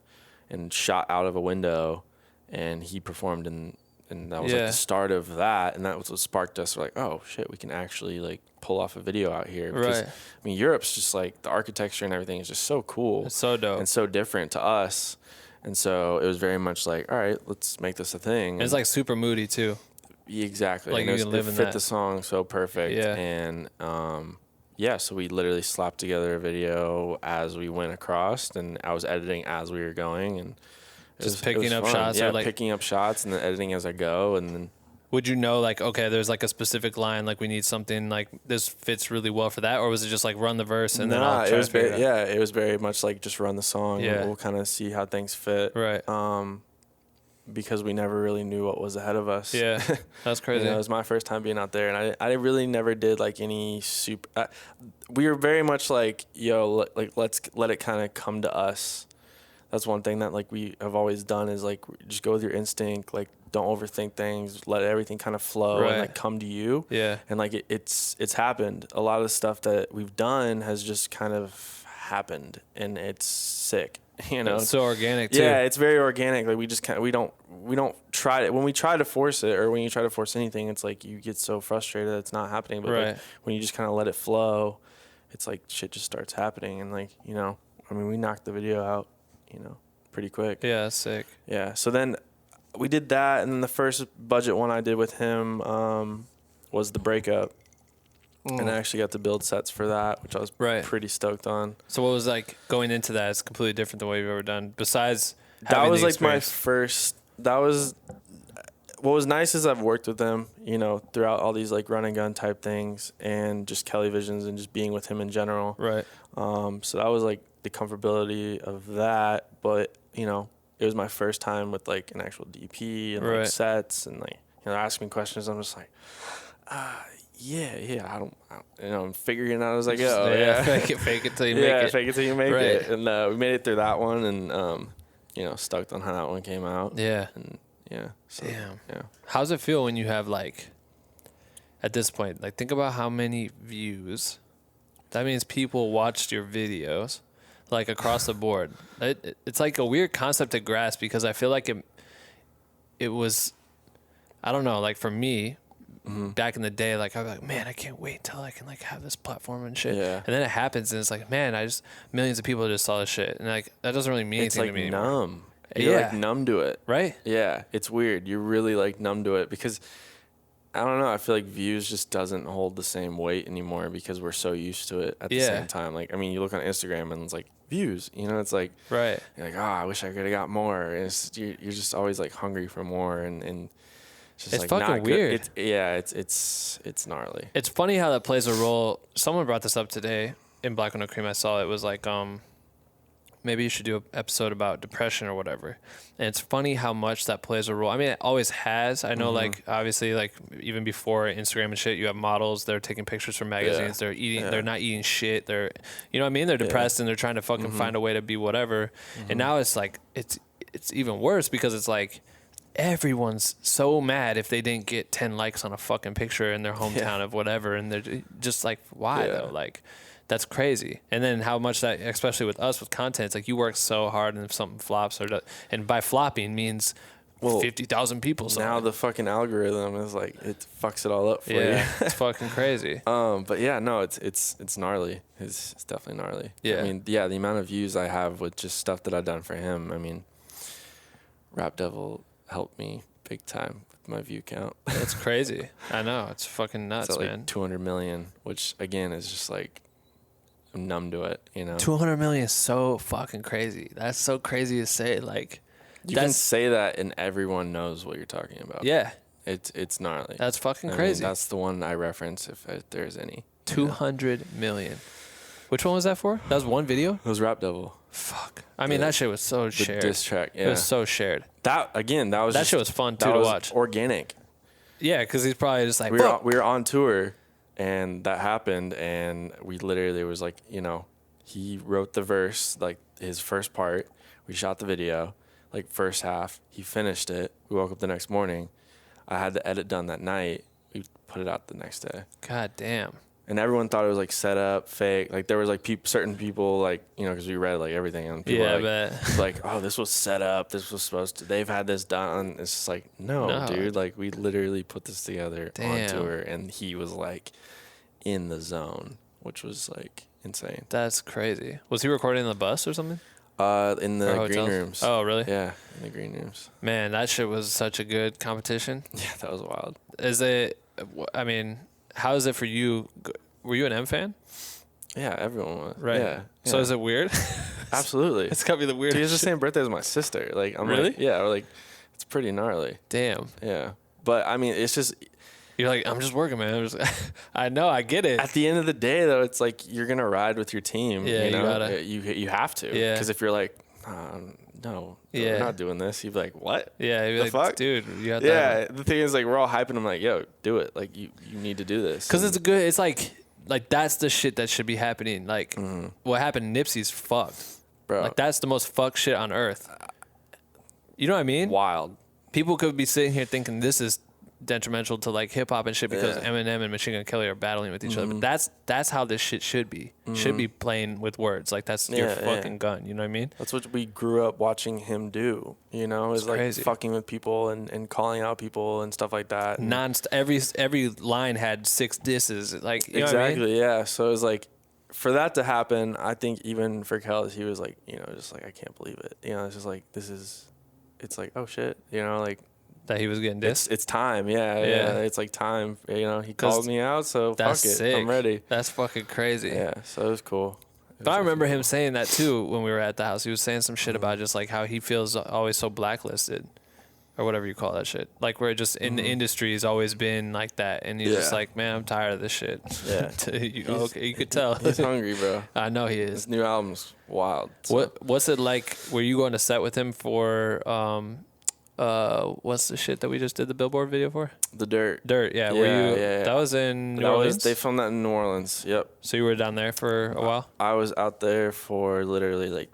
and shot out of a window, and he performed, and that was like the start of that. And that was what sparked us. We're like, oh shit, we can actually like pull off a video out here. Because, right. I mean, Europe's just like the architecture and everything is just so cool. It's so dope. And so different to us. And so it was very much like, all right, let's make this a thing. It's like super moody too. Exactly. Like and you can live in fit that. the song so perfect. Yeah. And so we literally slapped together a video as we went across, and I was editing as we were going, and just picking up fun. shots. Yeah, or like, picking up shots and then editing as I go, and then. Would you know, like, okay, there's like a specific line, like we need something like this fits really well for that, or was it just like run the verse and then I'll try to figure it out? Yeah, it was very much like just run the song. Yeah. And we'll kind of see how things fit. Right. Because we never really knew what was ahead of us. Yeah, that's crazy. It was my first time being out there, and I really never did like any super. We were very much like, let's let it kind of come to us. That's one thing that like we have always done is like just go with your instinct, like don't overthink things, let everything kind of flow and like come to you. Yeah. And like it's happened. A lot of the stuff that we've done has just kind of happened, and it's sick. It's so organic too. Yeah, it's very organic. Like we just we don't try it. When we try to force it, or when you try to force anything, it's like you get so frustrated that it's not happening. But like, when you just kind of let it flow, it's like shit just starts happening. And like, I mean, we knocked the video out, pretty quick. Yeah, that's sick. Yeah. So then we did that, and then the first budget one I did with him was The Breakup. And I actually got to build sets for that, which I was pretty stoked on. So what was like going into that? It's completely different than what you've ever done. Besides, that was like my first. That was what was nice is I've worked with them, throughout all these like run and gun type things, and just Kelly Visions and just being with him in general. Right. So that was like the comfortability of that, but it was my first time with like an actual DP and like sets, and like asking me questions. I'm just like, yeah, I don't I'm figuring it out as I go. Yeah, fake it till you make it. Yeah, fake it till you make it. And we made it through that one, and stoked on how that one came out. Yeah. And yeah. So, damn. Yeah. How's it feel when you have like, at this point, like think about how many views. That means people watched your videos, like across the board. It's like a weird concept to grasp, because I feel like it was, I don't know, like for me, back in the day, like, I'd be like, man, I can't wait until I can, like, have this platform and shit. Yeah. And then it happens, and it's like, man, millions of people just saw this shit. And, like, that doesn't really mean It's anything like to me anymore. numb. You're like numb to it. Right? Yeah. It's weird. You're really like numb to it because I don't know. I feel like views just doesn't hold the same weight anymore because we're so used to it at the same time. Like, I mean, you look on Instagram and it's like views, you know, it's like, right. You're like, oh, I wish I could have got more. And you're just always like hungry for more. And it's just it's like fucking not weird. It's gnarly. It's funny how that plays a role. Someone brought this up today in Black with No Cream. I saw it was like, maybe you should do an episode about depression or whatever. And it's funny how much that plays a role. I mean, it always has. I know, like, obviously, like, even before Instagram and shit, you have models. They're taking pictures from magazines. They're eating. They're not eating shit. They're, you know what I mean? They're depressed and they're trying to fucking find a way to be whatever. And now it's like, it's even worse because it's like, everyone's so mad if they didn't get 10 likes on a fucking picture in their hometown of whatever. And they're just like, why though? Like, that's crazy. And then how much that, especially with us with content, it's like you work so hard and if something flops and by flopping means 50,000 people saw now it. The fucking algorithm is like, it fucks it all up for you. It's fucking crazy. But yeah, no, it's gnarly. It's definitely gnarly. Yeah. I mean, yeah, the amount of views I have with just stuff that I've done for him. I mean, Rap Devil helped me big time with my view count. It's crazy. I know. It's fucking nuts, it's man. like 200 million, which again is just like, I'm numb to it, you know. 200 million is so fucking crazy. That's so crazy to say. Like, you can say that and everyone knows what you're talking about. Yeah. It's gnarly. That's fucking I crazy. mean, that's the one I reference if there's any. 200 million. Which one was that for? That was one video? It was Rap Devil. Fuck. I mean, that shit was so shared. The diss track, yeah. It was so shared. That shit was fun, too, to watch. Organic. Yeah, because he's probably just like, we were on tour, and that happened, and we literally was like, you know, he wrote the verse, like his first part. We shot the video, like first half. He finished it. We woke up the next morning. I had the edit done that night. We put it out the next day. God damn. And everyone thought it was like set up, fake. Like there was like certain people, like, you know, because we read like everything, and people Yeah, were but like, oh, this was set up. This was supposed to. They've had this done. It's just like, no, dude. Like we literally put this together on tour, and he was like in the zone, which was like insane. That's crazy. Was he recording in the bus or something? In the green rooms. Oh, really? Yeah, in the green rooms. Man, that shit was such a good competition. Yeah, that was wild. Is it? I mean, how is it for you? Were you an M fan? Yeah, everyone was. Right. Yeah. So is it weird? Absolutely. It's gotta be the weirdest. He has the same birthday as my sister. Like, I'm really? like, yeah, like, it's pretty gnarly. Damn. Yeah. But I mean, it's just. You're like, I'm just working, man. I know, I get it. At the end of the day, though, it's like you're gonna ride with your team. Yeah, you know? you gotta. You have to. Yeah. Because if you're like, no, we're not doing this, you'd be like, what? Yeah, you'd be the like, fuck? dude, you have Yeah. The thing is, like, we're all hyping him, like, yo, do it. Like, you need to do this. Because it's good. It's like that's the shit that should be happening. Like what happened to Nipsey's fucked, bro. Like that's the most fucked shit on earth. You know what I mean? Wild. People could be sitting here thinking this is detrimental to like hip hop and shit because Eminem and Machine Gun Kelly are battling with each other. But that's how this shit should be. Should be playing with words. Like that's your fucking gun. You know what I mean? That's what we grew up watching him do. You know, is like crazy. fucking with people and calling out people and stuff like that. And Every line had 6 disses. Like you know what I mean? exactly, yeah. So it was like, for that to happen, I think even for Kelly, he was like, you know, just like, I can't believe it. You know, it's just like, it's like, oh shit. You know, like. That he was getting dissed? It's time, yeah. It's like time. You know, he called me out, so fuck it. Sick. I'm ready. That's fucking crazy. Yeah, so it was cool. But I remember him saying that too when we were at the house. He was saying some shit about just like how he feels always so blacklisted or whatever you call that shit. Like where just in the industry has always been like that. And he's just like, man, I'm tired of this shit. Yeah. You could tell. He's hungry, bro. I know he is. His new album's wild. So. What's it like? Were you going to set with him for what's the shit that we just did the Billboard video for? The Dirt. Yeah. Yeah. That was in New Orleans? They filmed that in New Orleans. Yep. So you were down there for a while? I was out there for literally like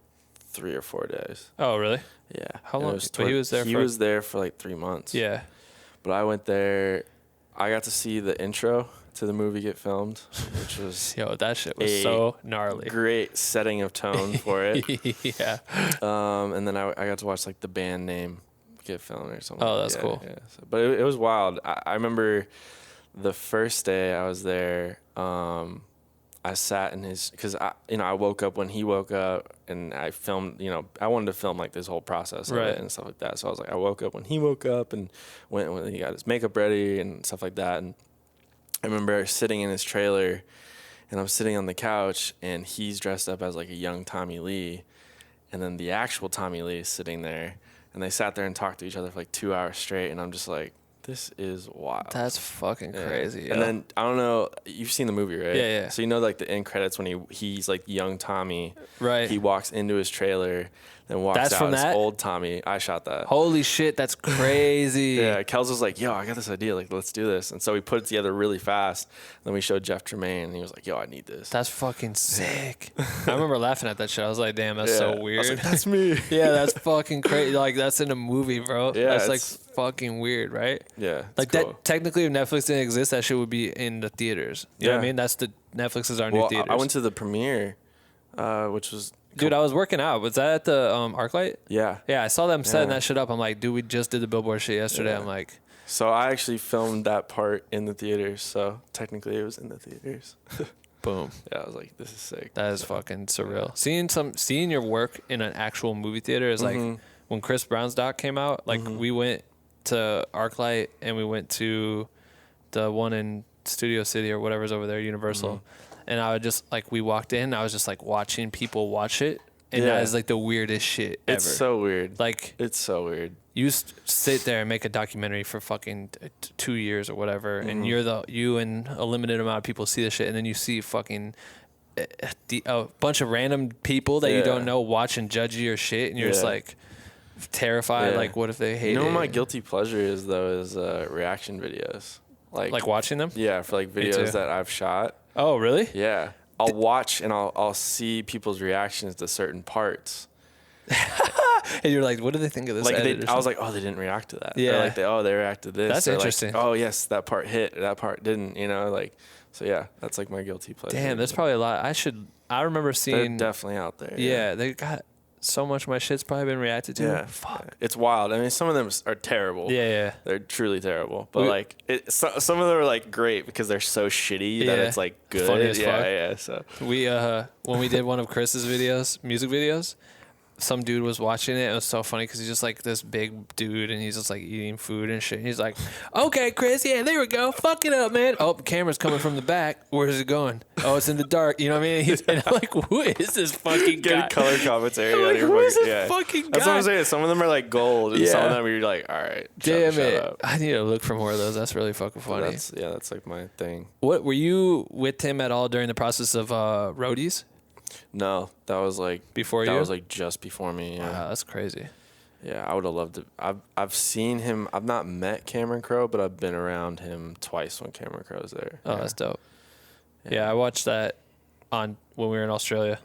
3 or 4 days. Oh, really? Yeah. How long? He was there for like 3 months. Yeah. But I went there. I got to see the intro to the movie get filmed, which was yo, that shit was so gnarly. Great setting of tone for it. Yeah. And then I got to watch like the band name get filmed or something. Oh, that's cool. Yeah. So, but it was wild. I remember the first day I was there, I sat in his, because I woke up when he woke up, and I filmed. I wanted to film like this whole process of it and stuff like that. So I was like, I woke up when he woke up, and went when he got his makeup ready and stuff like that. And I remember sitting in his trailer, and I'm sitting on the couch, and he's dressed up as like a young Tommy Lee, and then the actual Tommy Lee is sitting there, and they sat there and talked to each other for like 2 hours straight, and I'm just like, this is wild. That's fucking crazy. And then I don't know, you've seen the movie, right? Yeah. So like the end credits when he's like young Tommy. Right. He walks into his trailer, then walks out as old Tommy. I shot that. Holy shit, that's crazy. Yeah, Kels was like, yo, I got this idea, like, let's do this. And so we put it together really fast. Then we showed Jeff Tremaine, and he was like, yo, I need this. That's fucking sick. I remember laughing at that shit. I was like, damn, that's so weird. I was like, that's me. Yeah, that's fucking crazy. Like, that's in a movie, bro. Yeah, that's like fucking weird, right? Yeah. Like cool. that, technically, if Netflix didn't exist, that shit would be in the theaters. You know what I mean? That's Netflix is our new theaters. I went to the premiere, which was... Dude, I was working out. Was that at the 𝐅𝐀? Yeah. Yeah, I saw them setting that shit up. I'm like, dude, we just did the Billboard shit yesterday. I'm like... So I actually filmed that part in the theaters, so technically it was in the theaters. Boom. Yeah, I was like, this is sick. That is fucking surreal. Seeing your work in an actual movie theater is like when Chris Brown's doc came out, like we went to 𝐅𝐀 and we went to the one in Studio City or whatever's over there, Universal. And I would just like, we walked in, I was just like watching people watch it. And that is like the weirdest shit ever. It's so weird. Like, it's so weird. You sit there and make a documentary for fucking 2 years or whatever, and you and a limited amount of people see the shit, and then you see fucking a bunch of random people that you don't know watch and judge your shit, and you're just like terrified. Like, what if they hate it? You know what my guilty pleasure is though? Is reaction videos. Like watching them? Yeah, for like videos that I've shot. Oh, really? Yeah. I'll watch and I'll see people's reactions to certain parts. And you're like, what do they think of this? Like I was like, oh, they didn't react to that. Yeah. Or like they reacted to this. That's or interesting. Like, oh yes, that part hit, or that part didn't. Like, so yeah, that's like my guilty pleasure. Damn, there's probably a lot. I remember seeing. They're definitely out there. Yeah, they got so much of my shit's probably been reacted to. Yeah. Fuck. It's wild. I mean, some of them are terrible. Yeah. They're truly terrible. But some of them are like great because they're so shitty that it's like good. Funny as fuck. Yeah. So we when we did one of Chris's videos, music videos, some dude was watching it. It was so funny because he's just like this big dude and he's just like eating food and shit. And he's like, okay, Chris, yeah, there we go. Fuck it up, man. Oh, the camera's coming from the back. Where's it going? Oh, it's in the dark. You know what I mean? And I'm like, who is this fucking guy? Good color commentary. I'm like, who is this fucking guy? That's what I'm saying. Some of them are like gold, and some of them you're like, all right, damn shut it. up. I need to look for more of those. That's really fucking funny. That's like my thing. What were you with him at all during the process of roadies? No, that was like before you. That was like just before me. Yeah. Wow, that's crazy. Yeah, I would have loved to. I've seen him. I've not met Cameron Crowe, but I've been around him twice when Cameron Crowe was there. Oh, that's dope. Yeah, I watched that when we were in Australia.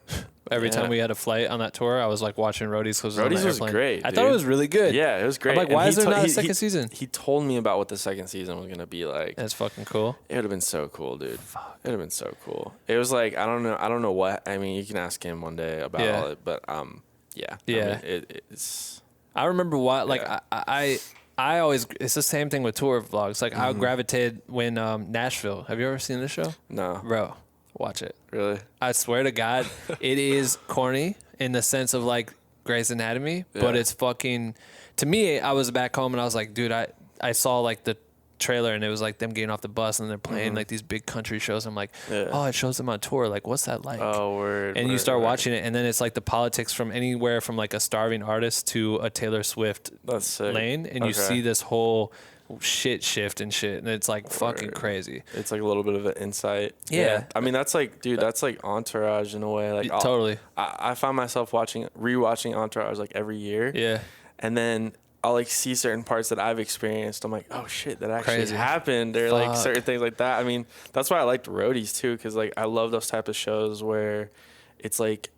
Every time we had a flight on that tour, I was like watching roadies. Roadies was great. I thought it was really good. Yeah, it was great. I'm like, why is there not a second season? He told me about what the second season was gonna be like. That's fucking cool. It would have been so cool, dude. Fuck. It would have been so cool. It was like I don't know what. I mean, you can ask him one day about all it, but yeah. Yeah. I mean, it's. I remember I always, it's the same thing with tour vlogs. Like I gravitated when Nashville. Have you ever seen this show? No, bro. Watch it. Really? I swear to God, it is corny in the sense of like Grey's Anatomy, but it's fucking. To me, I was back home and I was like, dude, I saw like the trailer and it was like them getting off the bus and they're playing like these big country shows. I'm like, oh, it shows them on tour. Like, what's that like? Oh, word. And you start watching it, and then it's like the politics from anywhere from like a starving artist to a Taylor Swift lane, and you see this whole shit shift and shit, and it's like fucking crazy. It's like a little bit of an insight. Yeah. I mean, that's like, dude, that's like Entourage in a way. Like totally. I find myself rewatching Entourage like every year. Yeah. And then I'll like see certain parts that I've experienced. I'm like, oh shit, that actually happened. Or like certain things like that. I mean, that's why I liked Roadies too, because like I love those type of shows where it's like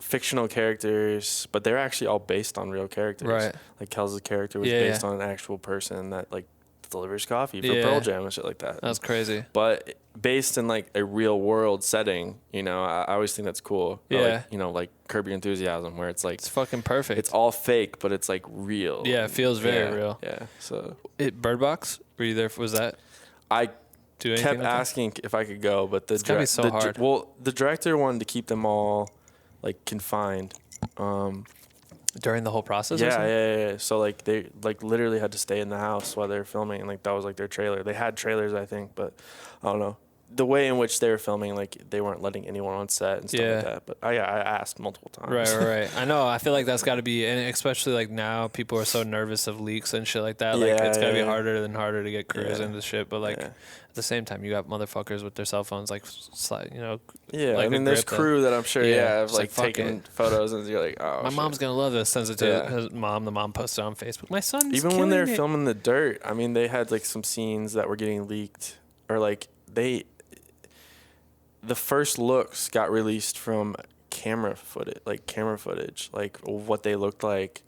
fictional characters, but they're actually all based on real characters. Right. Like Kel's character was based on an actual person that like delivers coffee for Pearl Jam and shit like that. That's crazy. But based in like a real world setting, you know, I always think that's cool. Yeah. Or like, you know, like Curb Your Enthusiasm, where it's like it's fucking perfect. It's all fake, but it's like real. Yeah, it feels very real. Yeah. So Bird Box, were you there? Was that? I do anything? kept with them? asking if I could go, but It's gotta be so hard. The director wanted to keep them all like confined. During the whole process. Yeah. So like they like literally had to stay in the house while they were filming, and like that was like their trailer. They had trailers, I think, but I don't know. The way in which they were filming, like they weren't letting anyone on set and stuff like that. But I asked multiple times. Right. I know. I feel like that's got to be, and especially like now, people are so nervous of leaks and shit like that. Like it's got to be harder to get crews into shit. But like at the same time, you got motherfuckers with their cell phones, like Yeah, like I mean, there's crew that I'm sure, have like taking photos, and you're like, oh, my mom's gonna love this. Sends it to his mom. The mom posted on Facebook. My son's even when they're filming The Dirt. I mean, they had like some scenes that were getting leaked, or like the first looks got released from camera footage, like what they looked like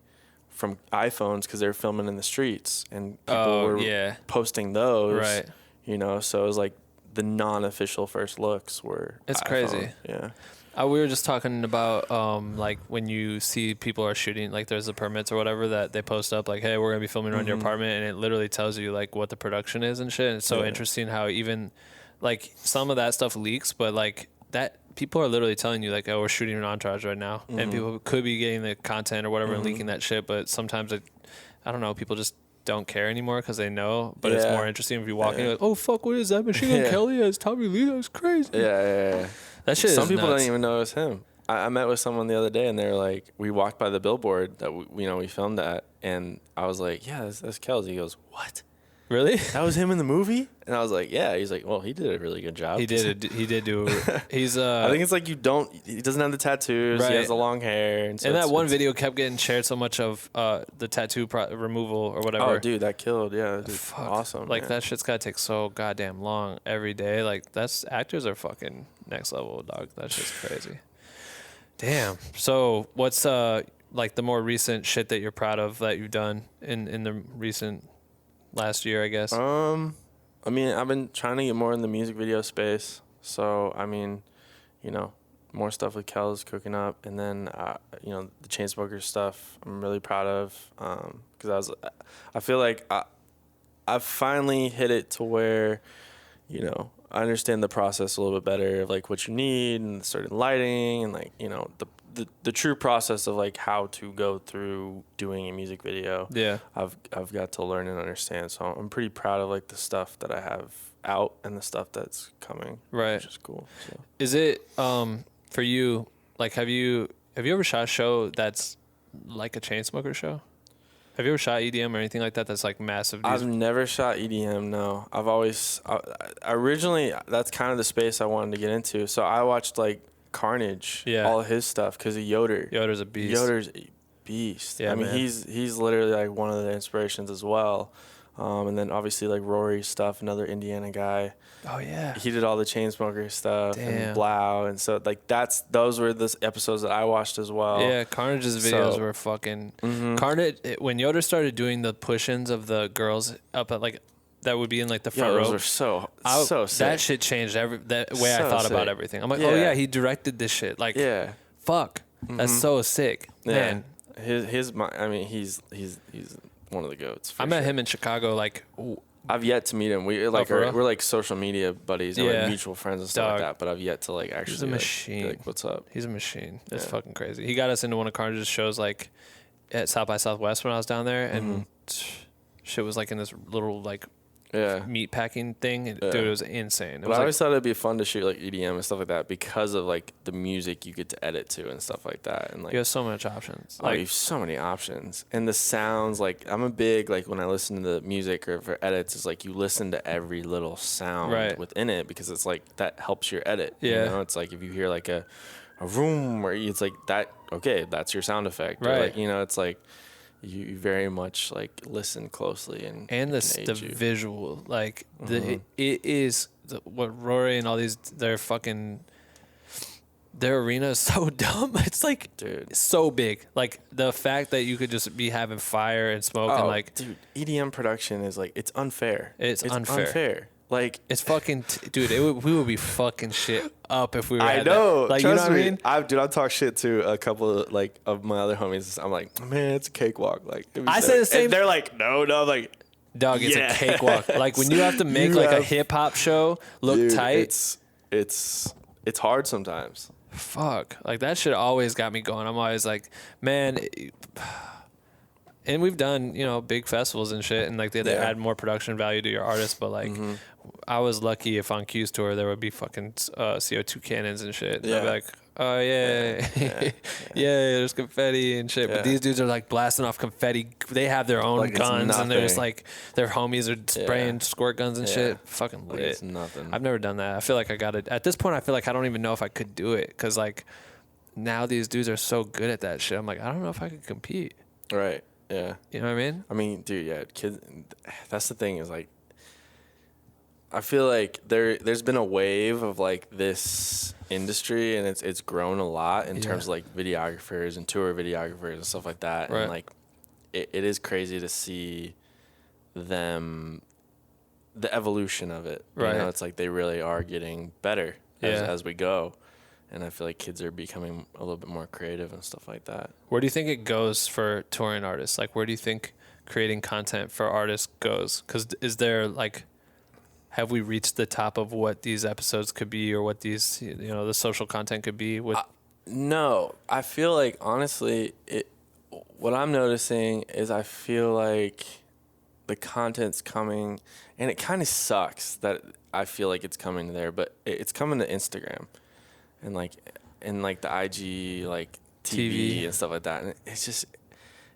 from iPhones because they were filming in the streets, and people were posting those. Right. You know, so it was like the non-official first looks were. It's iPhone. crazy. Yeah. We were just talking about like when you see people are shooting, like there's the permits or whatever that they post up, like, hey, we're gonna be filming around your apartment, and it literally tells you like what the production is and shit. And it's so interesting how even like some of that stuff leaks, but like that people are literally telling you like, oh, we're shooting an Entourage right now, and people could be getting the content or whatever and leaking that shit, but sometimes I don't know, people just don't care anymore because they know, but it's more interesting if you walk in, you're like, oh fuck, what is that? Machine Gun Kelly as Tommy Lee? That was crazy. Yeah. That shit. Some is people nuts. don't even know it was him. I met with someone the other day, and they were like, we walked by the billboard that we filmed at, and I was like, yeah, that's Kells. He goes, what? Really? That was him in the movie? And I was like, yeah. He's like, well, he did a really good job. He did do. He's I think it's like he doesn't have the tattoos. Right. He has the long hair. And, so and that one video kept getting shared so much of the tattoo removal or whatever. Oh, dude, that killed. Yeah, dude, awesome. Like that shit's gotta take so goddamn long every day. Like actors are fucking next level, dog. That shit's crazy. Damn. So what's like the more recent shit that you're proud of that you've done in the recent last year, I guess? I mean, I've been trying to get more in the music video space. So, I mean, more stuff with Kells cooking up. And then, the Chainsmokers stuff I'm really proud of. Because I feel like I've finally hit it to where, I understand the process a little bit better of like what you need and certain lighting and like, the true process of like how to go through doing a music video. Yeah. I've got to learn and understand. So I'm pretty proud of like the stuff that I have out and the stuff that's coming. Right. Which is cool. So. Is it for you, like have you ever shot a show that's like a Chainsmokers show? Have you ever shot EDM or anything like that that's like massive? I've never shot EDM, no. I've always originally that's kind of the space I wanted to get into. So I watched like Carnage, all of his stuff because of Yoder. Yoder's a beast. Yoder's a beast. Yeah, I mean, man. he's literally like one of the inspirations as well. And then obviously like Rory's stuff, another Indiana guy. Oh yeah. He did all the Chainsmokers stuff Damn. and Blau, and so like those were the episodes that I watched as well. Yeah, Carnage's videos were fucking Carnage. When Yoder started doing the push-ins of the girls up at like that would be in like the front row. Those were so sick. That shit changed that way I thought about everything. I'm like, Yeah. oh yeah, he directed this shit. Like, fuck, that's so sick, man. He's one of the goats. I met him in Chicago. Like, I've yet to meet him. We're like social media buddies and like mutual friends and stuff like that. But I've yet to like actually. He's a machine. Be like, what's up? He's a machine. It's fucking crazy. He got us into one of Carnage's shows like at South by Southwest when I was down there, and shit was like in this little like meat packing thing. Dude, it was insane. But I always thought it'd be fun to shoot like EDM and stuff like that because of like the music you get to edit to and stuff like that. And like you have so much options. Like you have so many options. And the sounds, like I'm a big like when I listen to the music or for edits, it's like you listen to every little sound within it because it's like that helps your edit. Yeah. You know, it's like if you hear like a room or it's like that, okay, that's your sound effect. Right. Or like, it's like you very much like listen closely and the visual like it is what Rory and all these their arena is so dumb. It's like so big. Like the fact that you could just be having fire and smoke and like EDM production is like it's unfair. It's unfair. Like it's fucking dude. We would be fucking shit up if we were. I know. Like Trust you know what I mean? I talk shit to a couple of of my other homies. I'm like, man, it's a cakewalk. Like I say the same. And they're like, no. I'm like, Dog, it's Yes. a cakewalk. Like when you have to make like a hip hop show look Dude, tight. It's hard sometimes. Fuck. Like that shit always got me going. I'm always like, man. And we've done, big festivals and shit, and like they add more production value to your artist. But like, I was lucky if on Q's tour there would be fucking CO2 cannons and shit. And I'd be like, oh yeah, yeah, there's confetti and shit. But these dudes are like blasting off confetti. They have their own Like it's guns, and they're just nothing. like their homies are spraying squirt guns and shit. Fucking Like lit. it's nothing. I've never done that. I feel like I got it. At this point, I feel like I don't even know if I could do it because like now these dudes are so good at that shit. I'm like, I don't know if I could compete. Right. Yeah. You know what I mean? I mean, dude, yeah, kids. That's the thing is like, I feel like there's been a wave of like this industry, and it's grown a lot in terms of like videographers and tour videographers and stuff like that. Right. And like, it is crazy to see the evolution of it. Right. It's like they really are getting better as we go. And I feel like kids are becoming a little bit more creative and stuff like that. Where do you think it goes for touring artists? Like, where do you think creating content for artists goes? Because is there like, have we reached the top of what these episodes could be, or what these, the social content could be? With No, I feel like honestly, what I'm noticing is I feel like the content's coming, and it kind of sucks that I feel like it's coming there, but it's coming to Instagram. And like the IG like TV and stuff like that, and it's just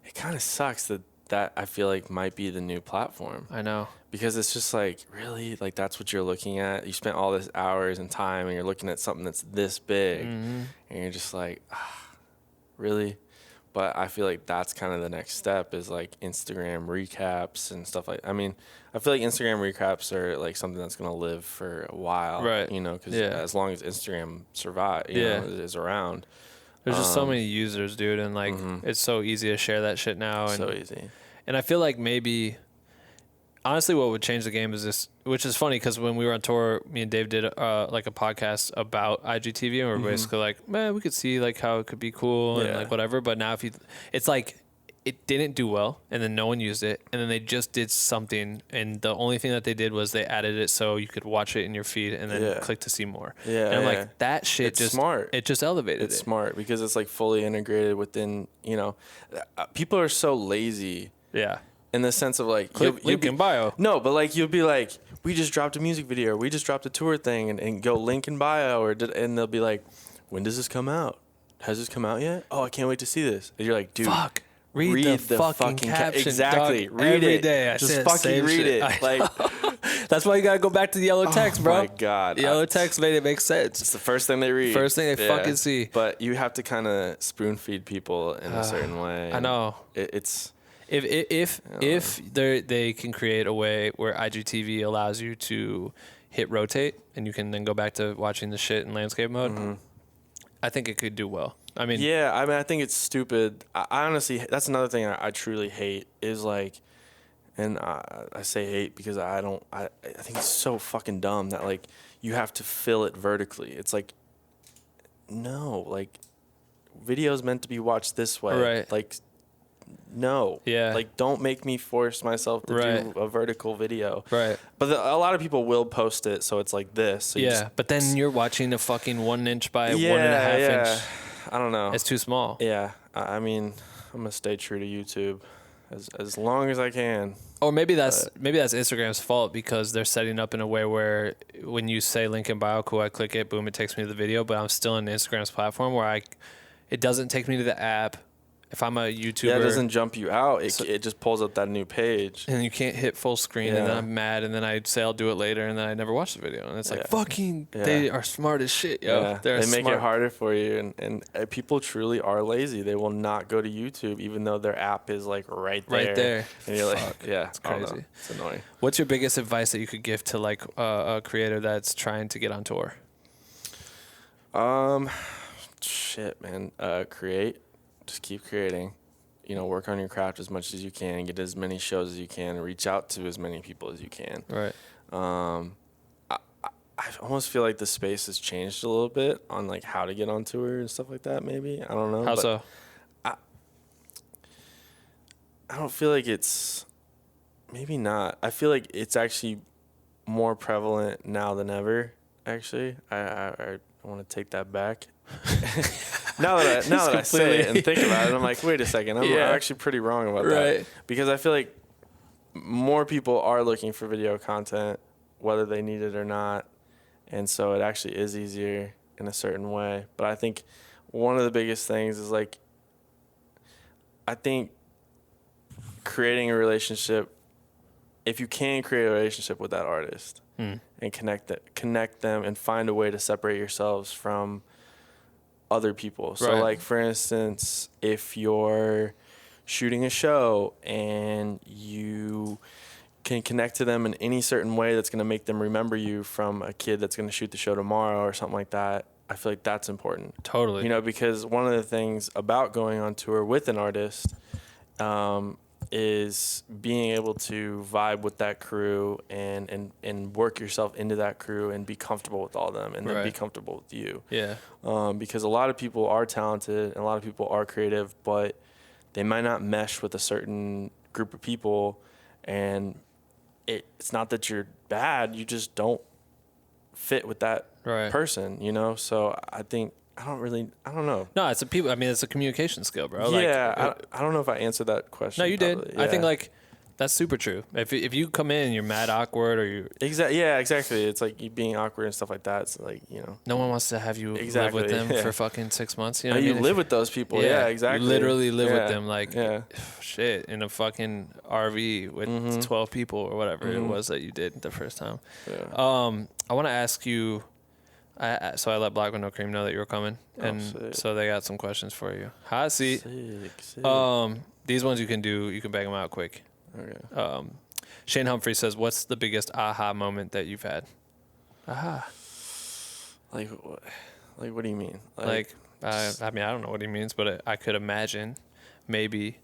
it kind of sucks that I feel like might be the new platform. I know, because it's just like, really, like that's what you're looking at. You spent all this hours and time, and you're looking at something that's this big, and you're just like, really. But I feel like that's kind of the next step is like Instagram recaps and stuff like. I mean, I feel like Instagram recaps are like something that's gonna live for a while, right? Because as long as Instagram is around. There's just so many users, dude, and like it's so easy to share that shit now. And, so easy. And I feel like maybe, honestly, what would change the game is this, which is funny because when we were on tour, me and Dave did like a podcast about IGTV, and we're basically like, man, we could see like how it could be cool and like whatever. But now it's like it didn't do well, and then no one used it, and then they just did something, and the only thing that they did was they added it so you could watch it in your feed and then click to see more. Yeah, and I'm like, that shit it's smart. It just elevated it. It's smart because it's like fully integrated within. People are so lazy. Yeah. In the sense of like, click link in bio. No, but like you'll be like, we just dropped a music video, or we just dropped a tour thing, and go link in bio, and they'll be like, when does this come out? Has this come out yet? Oh, I can't wait to see this. And you're like, dude, fuck. Read the fucking caption. Exactly. Dog, read every it. day. I just fucking read shit. it. Like, that's why you gotta go back to the yellow text, bro. Oh my god, yellow text made it make sense. It's the first thing they read. First thing they fucking see. But you have to kind of spoon feed people in a certain way. I know. It's. If they can create a way where IGTV allows you to hit rotate and you can then go back to watching the shit in landscape mode, I think it could do well. I mean, I think it's stupid. I honestly, that's another thing I truly hate is like, and I say hate because I think it's so fucking dumb that like you have to fill it vertically. It's like, no, like video's meant to be watched this way. Right. Like, no. Yeah. Like, don't make me force myself to do a vertical video. Right. But a lot of people will post it, so it's like this. So but then you're watching a fucking 1 inch by 1.5 inch. I don't know. It's too small. Yeah. I mean, I'm gonna stay true to YouTube as long as I can. Or maybe that's Instagram's fault because they're setting up in a way where when you say link in bio, cool, I click it, boom, it takes me to the video. But I'm still in Instagram's platform where it doesn't take me to the app. If I'm a YouTuber, it doesn't jump you out. It just pulls up that new page, and you can't hit full screen. And then I'm mad, and then I say I'll do it later, and then I never watch the video. And it's like fucking, they are smart as shit, yo. Yeah. They make it harder for you, and people truly are lazy. They will not go to YouTube, even though their app is like right there. Right there. And you're like, it's crazy. It's annoying. What's your biggest advice that you could give to like a creator that's trying to get on tour? Shit, man. Create. Just keep creating. Work on your craft as much as you can, get as many shows as you can, reach out to as many people as you can. Right. I almost feel like the space has changed a little bit on like how to get on tour and stuff like that. Maybe I don't know. How so? I don't feel like it's maybe not. I feel like it's actually more prevalent now than ever. Actually, I want to take that back. now that I say it and think about it, I'm like, wait a second, I'm actually pretty wrong about that, because I feel like more people are looking for video content, whether they need it or not, and so it actually is easier in a certain way. But I think one of the biggest things is like, I think creating a relationship, if you can create a relationship with that artist and connect them and find a way to separate yourselves from other people. So like, for instance, if you're shooting a show and you can connect to them in any certain way that's going to make them remember you from a kid that's going to shoot the show tomorrow or something like that, I feel like that's important. Totally. You know, because one of the things about going on tour with an artist is being able to vibe with that crew and work yourself into that crew and be comfortable with all of them and then be comfortable with you. Yeah. Because a lot of people are talented and a lot of people are creative, but they might not mesh with a certain group of people. And it's not that you're bad, you just don't fit with that person, you know? So I think, I don't know. No, it's a communication skill, bro. Yeah, I don't know if I answered that question. No, you probably. did. Yeah. I think like that's super true. If you come in and you're mad awkward or you exactly. It's like you being awkward and stuff like that. It's like, you know, no one wants to have you live with them for fucking 6 months. You know, you live with those people. Yeah, exactly. You literally live with them, like shit, in a fucking RV with 12 people or whatever it was that you did the first time. Yeah. I want to ask you. So I let Black with No Cream know that you were coming, and so they got some questions for you. Hot seat. Sick. These ones you can bang them out quick. Okay. Shane Humphrey says, "What's the biggest aha moment that you've had?" Aha. Like what do you mean? I mean, I don't know what he means, but I could imagine maybe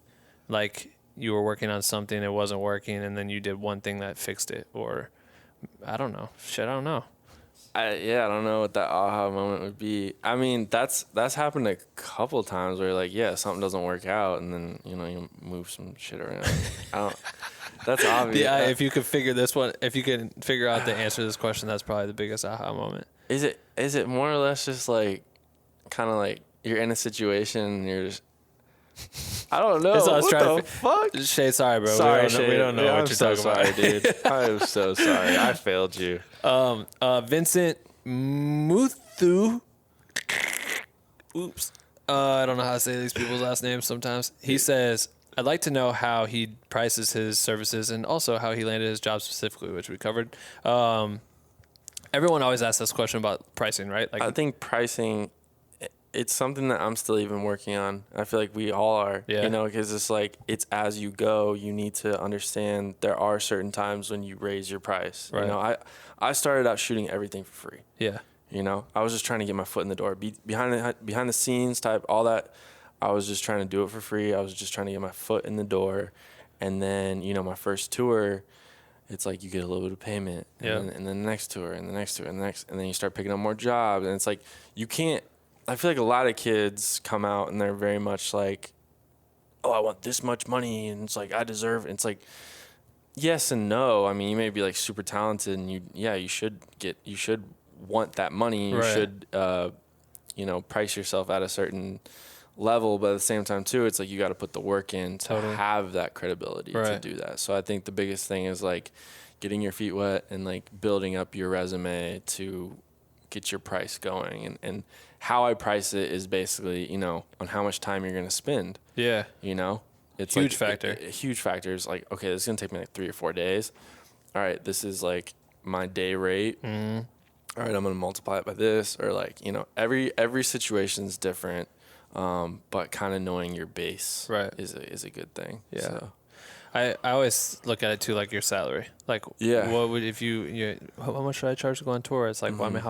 like you were working on something, it wasn't working, and then you did one thing that fixed it, or I don't know. Shit, I don't know. I don't know what that aha moment would be. I mean, that's happened a couple times where like, something doesn't work out, and then, you know, you move some shit around. That's obvious. Yeah, if you could figure out the answer to this question, that's probably the biggest aha moment. Is it more or less just like, kind of like you're in a situation and you're just, I don't know. What the fuck? Shay, sorry, bro. Sorry, we don't know what you're talking about, dude. I'm so sorry. I failed you. Vincent Muthu. Oops. I don't know how to say these people's last names sometimes. He says, I'd like to know how he prices his services and also how he landed his job specifically, which we covered. Everyone always asks this question about pricing, right? Like, I think pricing, it's something that I'm still even working on. I feel like we all are, you know, because it's like, it's as you go. You need to understand there are certain times when you raise your price. Right. You know, I started out shooting everything for free. Yeah. You know, I was just trying to get my foot in the door, behind the scenes type, all that. I was just trying to do it for free. I was just trying to get my foot in the door. And then, you know, my first tour, it's like you get a little bit of payment. And then the next tour and the next tour and the next. And then you start picking up more jobs. And it's like, you can't. I feel like a lot of kids come out and they're very much like, oh, I want this much money. And it's like, I deserve it. It's like, yes and no. I mean, you may be like super talented and you should want that money. You should, you know, price yourself at a certain level. But at the same time too, it's like, you got to put the work in to have that credibility to do that. So I think the biggest thing is like getting your feet wet and like building up your resume to get your price going. And how I price it is basically, you know, on how much time you're going to spend. Yeah. You know, it's huge like, factor. A huge factor is like, okay, this is going to take me like 3 or 4 days. All right, this is like my day rate. All right, I'm going to multiply it by this, or like, you know, every situation is different. But kind of knowing your base is a good thing. Yeah. So. I always look at it too, like your salary. Like, what would, if how much should I charge to go on tour? It's like, well, I mean,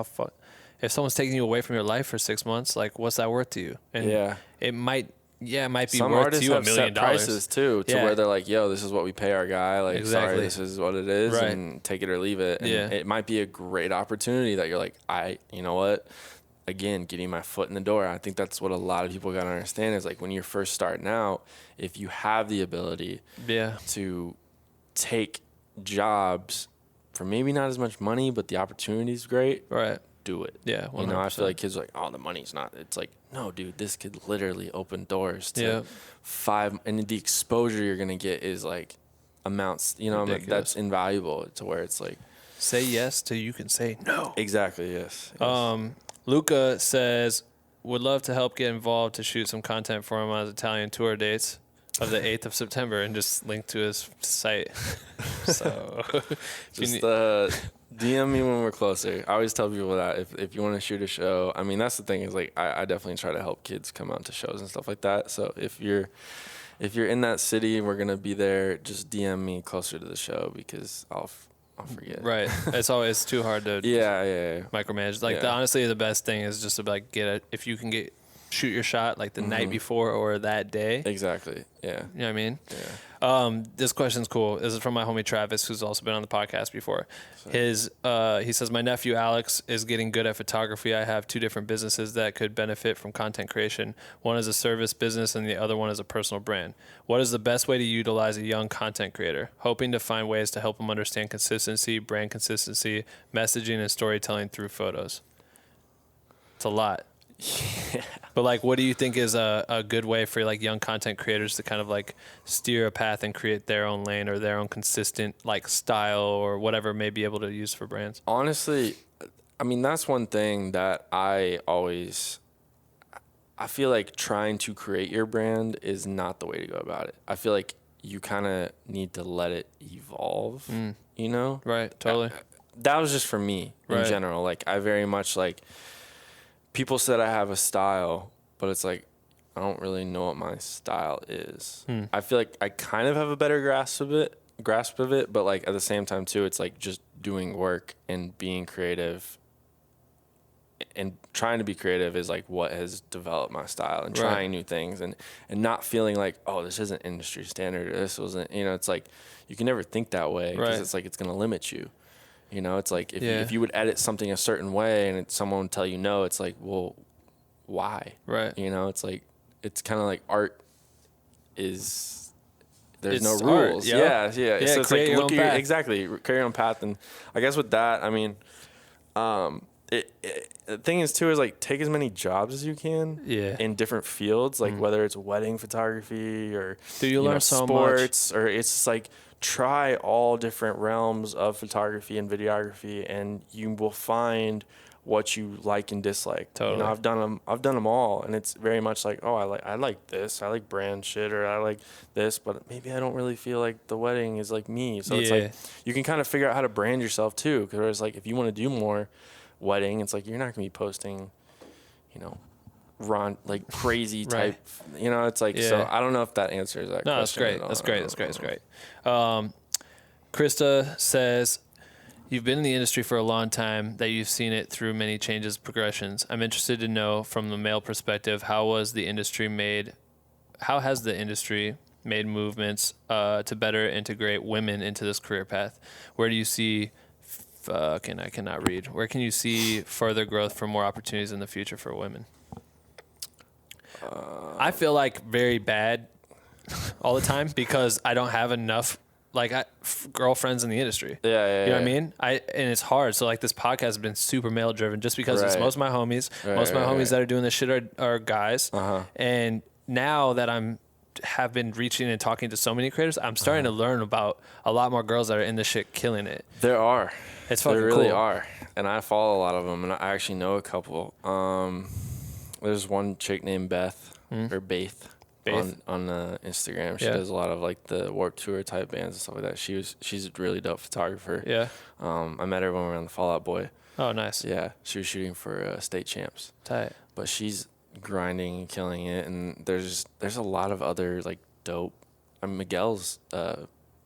if someone's taking you away from your life for 6 months, like, what's that worth to you? And it might be some worth to you $1 million. Some artists have set prices too, to where they're like, yo, this is what we pay our guy. Like, sorry, this is what it is, and take it or leave it. And it might be a great opportunity that you're like, you know what? Again, getting my foot in the door. I think that's what a lot of people got to understand is like when you're first starting out, if you have the ability to take jobs for maybe not as much money, but the opportunity's great. Right. Do it. Yeah. 100%. You know, I feel like kids are like, oh, the money's not. It's like, no, dude, this could literally open doors to and the exposure you're gonna get is like amounts. You know, that's invaluable to where it's like, say yes till you can say no. Exactly. Yes. Luca says, would love to help get involved to shoot some content for him on his Italian tour dates of the 8th of September, and just link to his site. So just DM me when we're closer. I always tell people that if you want to shoot a show, I mean, that's the thing is like I definitely try to help kids come out to shows and stuff like that. So if you're in that city, we're gonna be there. Just DM me closer to the show because I'll forget. Right. It's always too hard to micromanage. Like honestly, the best thing is just to like if you can shoot your shot like the night before or that day. Exactly. Yeah. You know what I mean? Yeah. This question's cool. This is from my homie Travis, who's also been on the podcast before. He says, my nephew Alex is getting good at photography. I have 2 different businesses that could benefit from content creation. One is a service business and the other one is a personal brand. What is the best way to utilize a young content creator? Hoping to find ways to help them understand consistency, brand consistency, messaging, and storytelling through photos. It's a lot. Yeah. But like, what do you think is a good way for like young content creators to kind of like steer a path and create their own lane or their own consistent like style or whatever may be able to use for brands? Honestly, I mean, that's one thing that I feel like trying to create your brand is not the way to go about it. I feel like you kind of need to let it evolve, you know? Right. Totally. That was just for me in general. Like I very much like, people said I have a style, but it's like, I don't really know what my style is. I feel like I kind of have a better grasp of it, but like at the same time too, it's like just doing work and being creative and trying to be creative is like what has developed my style and trying new things and not feeling like, oh, this isn't industry standard or this wasn't, you know, it's like, you can never think that way because it's like, it's going to limit you. You know, it's like if you would edit something a certain way and someone would tell you no, it's like, well, why? Right. You know, it's like, it's kind of like art there's no art, rules. Yeah. So it's like, create you learn so sports much. or it's just like, try all different realms of photography and videography and you will find what you like and dislike. Totally. You know, I've done them all and it's very much like, oh, I like this. I like brand shit or I like this, but maybe I don't really feel like the wedding is like me. So it's like you can kind of figure out how to brand yourself too, because it's like if you want to do more wedding, it's like you're not going to be posting, you know, like crazy type, you know, it's like, so I don't know if that answers that question. No, that's great. Krista says, you've been in the industry for a long time, that you've seen it through many changes, progressions. I'm interested to know from the male perspective, how has the industry made movements to better integrate women into this career path? Where do you see, I cannot read. Where can you see further growth for more opportunities in the future for women? I feel like very bad all the time because I don't have enough girlfriends in the industry. You know what I mean? And it's hard. So like this podcast has been super male driven just because it's most of my homies. Most of my homies that are doing this shit are guys. And now that have been reaching and talking to so many creators, I'm starting to learn about a lot more girls that are in this shit killing it. There are. It's fucking cool. There really are. And I follow a lot of them and I actually know a couple. There's one chick named Beth or Baith on Instagram. She does a lot of like the Warped Tour type bands and stuff like that. She's a really dope photographer. Yeah. I met her when we were on the Fall Out Boy. Oh, nice. Yeah. She was shooting for state champs. Tight. But she's grinding and killing it. And there's a lot of other like dope. Miguel's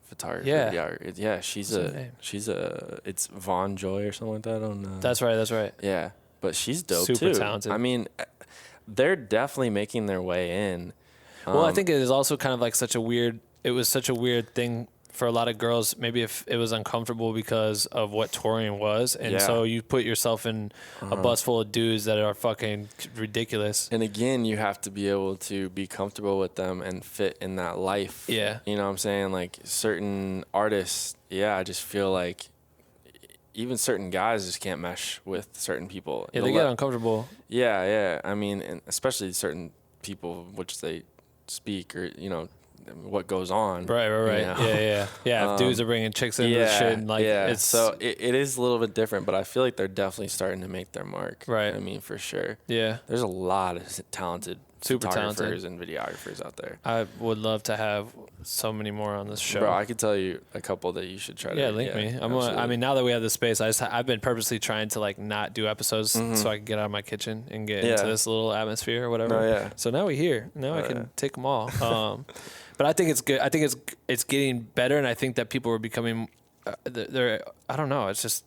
photographer. Yeah. She's it's Vaughn Joy or something like that on. That's right. Yeah. But she's dope Super too. talented. I mean, they're definitely making their way in. Well, I think it is also kind of like such a weird thing for a lot of girls, maybe if it was uncomfortable because of what touring was, and so you put yourself in a bus full of dudes that are fucking ridiculous. And again, you have to be able to be comfortable with them and fit in that life. Yeah. You know what I'm saying? Like certain artists, I just feel like even certain guys just can't mesh with certain people. Yeah, they get uncomfortable. Yeah. I mean, and especially certain people which they speak or, what goes on. Right. You know? Yeah. If dudes are bringing chicks into the shit, and it's so it is a little bit different, but I feel like they're definitely starting to make their mark. Right. I mean, for sure. Yeah. There's a lot of talented Super photographers talented and videographers out there. I would love to have so many more on this show. Bro, I could tell you a couple that you should try to. Yeah, link me. I mean, now that we have this space, I've been purposely trying to like not do episodes so I can get out of my kitchen and get into this little atmosphere or whatever. Oh, yeah. So now we're here. Now I can take them all. But I think it's good. I think it's getting better, and I think that people are becoming. They're I don't know. It's just.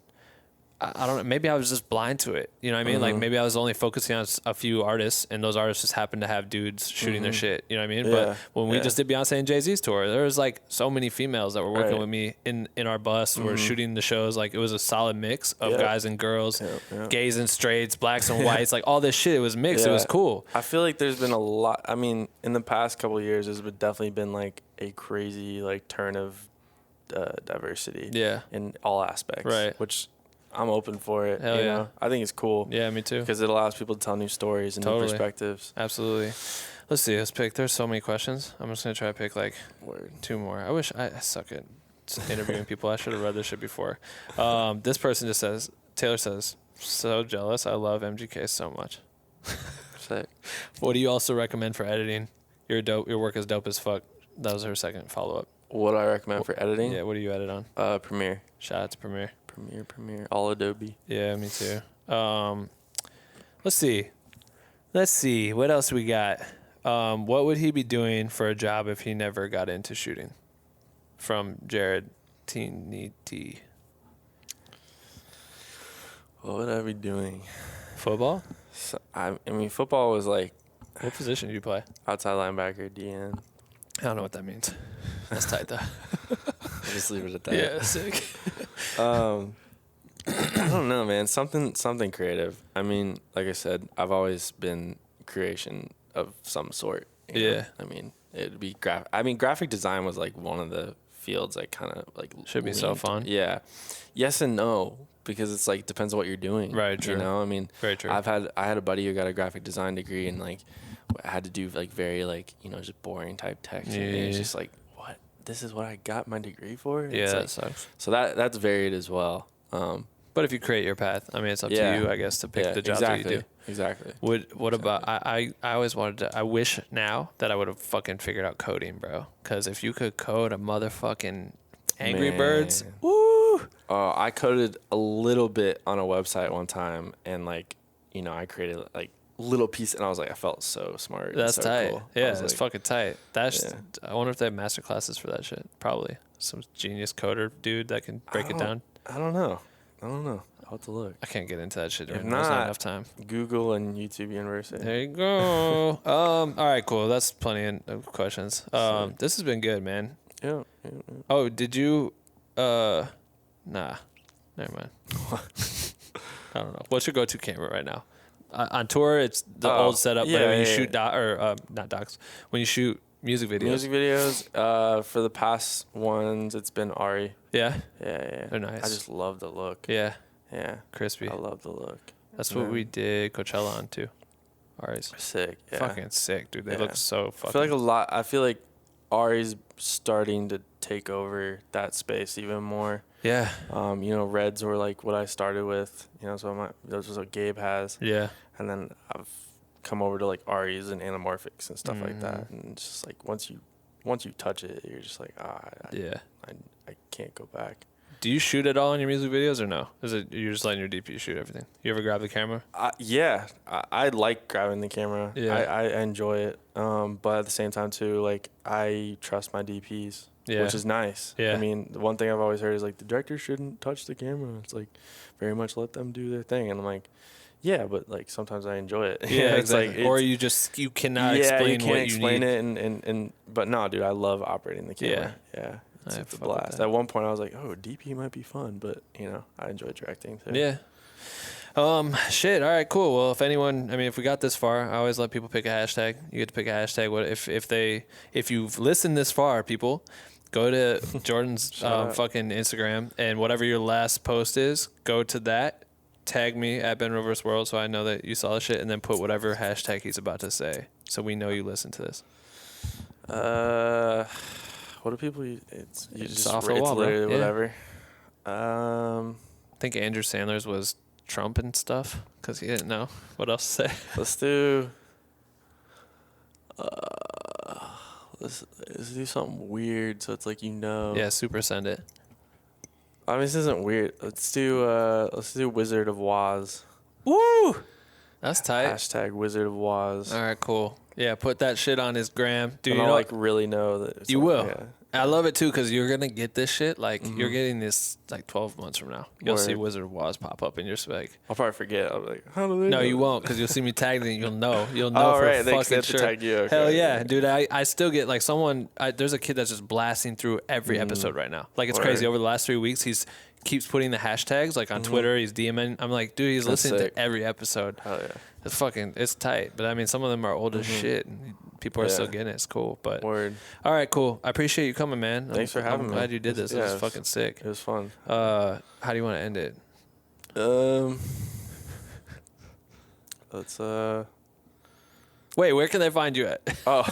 I don't know. Maybe I was just blind to it. You know what I mean? Like maybe I was only focusing on a few artists, and those artists just happened to have dudes shooting their shit. You know what I mean? Yeah. But when we just did Beyonce and Jay-Z's tour, there was like so many females that were working with me in our bus. Were shooting the shows. Like it was a solid mix of guys and girls, gays and straights, blacks and whites. Like all this shit. It was mixed. It was cool. I feel like there's been a lot. I mean, in the past couple of years, there's definitely been like a crazy like turn of diversity. Yeah. In all aspects. Right. Which I'm open for it. Hell you yeah. know? I think it's cool. Yeah, me too. Because it allows people to tell new stories and new perspectives. Absolutely. Let's see. Let's pick. There's so many questions. I'm just gonna try to pick like two more. I wish I suck at interviewing people. I should have read this shit before. This person just says, Taylor says, so jealous. I love MGK so much. Sick. What do you also recommend for editing? You're dope. Your work is dope as fuck. That was her second follow up. What do I recommend for editing? Yeah. What do you edit on? Premiere. Shout out to Premiere. Premiere. All Adobe. Yeah, me too. Let's see. What else we got? What would he be doing for a job if he never got into shooting? From Jared T. What would I be doing? Football? So, I mean, football was like What position do you play? outside linebacker, DN. I don't know what that means. That's tight though. I'll just leave it at that. Yeah, sick. I don't know, man. Something creative. I mean, like I said, I've always been creation of some sort. You know? Yeah. I mean, it'd be graphic design was like one of the fields I kind of like Should be so fun. Yeah. Yes and no, because it's like depends on what you're doing. Right, true. You know, I mean, very true. I had a buddy who got a graphic design degree and like I had to do like very like, just boring type text. Yeah. And it's just like, what? This is what I got my degree for? Yeah, it's that like, sucks. So that's varied as well. But if you create your path, I mean, it's up to you, I guess, to pick the jobs that you do. Exactly. What about I always wanted to. I wish now that I would have fucking figured out coding, bro. Because if you could code a motherfucking Angry Birds, woo! I coded a little bit on a website one time, and like, I created like little piece, and I was like, I felt so smart. That's so tight. Cool. Yeah, it's like, fucking tight. I wonder if they have master classes for that shit. Probably some genius coder dude that can break it down. I don't know. I'll have to look. I can't get into that shit. If There's not, not enough time. Google and YouTube University. There you go. All right, cool. That's plenty of questions. This has been good, man. Yeah. Oh, did you? Nah, never mind. I don't know. What's your go-to camera right now? On tour, it's the old setup. But when you shoot not docs, when you shoot music videos. For the past ones, it's been Ari. Yeah. Yeah. They're nice. I just love the look. Yeah. Yeah. Crispy. I love the look. That's what we did Coachella on too. Ari's sick. Yeah. Fucking sick, dude. They look so fucking. I feel like Ari's starting to take over that space even more. Yeah. Reds were like what I started with. So those was what Gabe has. Yeah. And then I've come over to like Ari's and anamorphics and stuff like that. And it's just like once you touch it, you're just like I can't go back. Do you shoot at all in your music videos or no? Is it you're just letting your DP shoot everything? You ever grab the camera? Yeah, I like grabbing the camera. Yeah. I enjoy it. But at the same time too, like I trust my DPs, which is nice. Yeah. I mean, the one thing I've always heard is like the director shouldn't touch the camera. It's like very much let them do their thing. And I'm like, yeah, but like sometimes I enjoy it. Yeah, it's exactly. like or you cannot explain you can't what explain you need. it. And but no, dude, I love operating the camera. Yeah. It's I a fuck with blast. that. At one point, I was like, oh, DP might be fun, but I enjoy directing too. Yeah. Shit. All right, cool. Well, if we got this far, I always let people pick a hashtag. You get to pick a hashtag. What if you've listened this far, people, go to Jordan's fucking Instagram, and whatever your last post is, go to that, tag me at @BenRealVS.World so I know that you saw the shit, and then put whatever hashtag he's about to say so we know you listen to this. What do people use? It's just off the wall, bro. literally Yeah. whatever. I think Andrew Sandler's was Trump and stuff because he didn't know what else to say. Let's do. Let's do something weird so it's like Yeah, super send it. I mean, this isn't weird. Let's do Wizard of Woz. Woo! That's tight. Hashtag Wizard of Woz. All right, cool. Yeah, put that shit on his gram. Dude, I don't really know that. You will. Yeah. I love it too because you're gonna get this shit. Like you're getting this like 12 months from now. You'll see Wizard of Woz pop up, and you're just like, I'll probably forget. I'll be like, how do they? no, know you that? won't because you'll see me tagged and you'll know. You'll know for right. a They fucking have to sure. tag you. Okay. Hell yeah, dude. I still get like there's a kid that's just blasting through every episode right now. Like it's crazy. Over the last 3 weeks, he's keeps putting the hashtags like on Twitter. He's DMing. I'm like, dude, he's That's listening sick. to every episode. Hell yeah. It's tight. But I mean, some of them are old as shit. And people are still getting it. It's cool. But Word. all right, cool. I appreciate you coming, man. Thanks for having I'm me. glad you did this. Yeah, It was fucking sick. It was fun. How do you want to end it? Let's Wait, where can they find you at? Oh,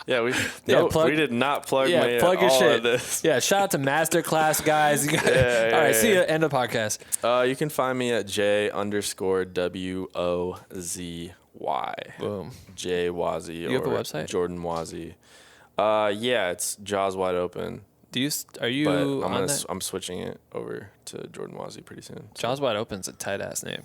yeah, we plug- we did not plug my plug your all shit. of this. Yeah, shout out to Masterclass guys. You got all right, see you. End of podcast. You can find me at J_WOZY. Boom. J Wozy. You have a website? Jordan Wozy. Yeah, it's Jaws Wide Open. Are you But on that? I'm switching it over to Jordan Wozy pretty soon. Jaws Wide Open's a tight ass name.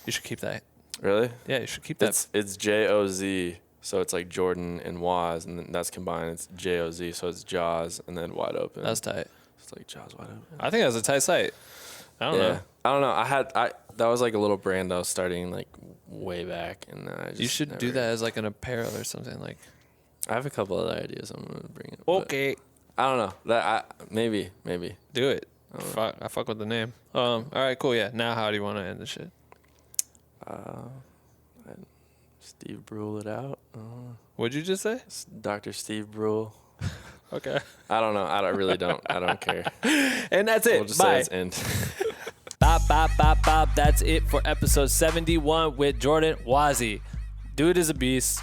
You should keep that. Really? Yeah, you should keep that. It's JOZ. So it's like Jordan and Woz, and then that's combined. It's JOZ, so it's Jaws and then Wide Open. That's tight. It's like Jaws Wide Open. I think that's a tight site. I don't know. I don't know. That was like a little brand I was starting like way back, and then I just You should do that as like an apparel or something like. I have a couple other ideas I'm gonna bring it. Okay. I don't know. Maybe. Do it. I fuck with the name. All right, cool. Yeah. Now, how do you want to end the shit? Steve Brule it out. What'd you just say? Dr. Steve Brule. Okay. I don't know. I really don't. I don't care. And that's it. We'll just Bye. say it's end. Bop, bop, bop, bop. That's it for episode 71 with Jordan Wozy. Dude is a beast.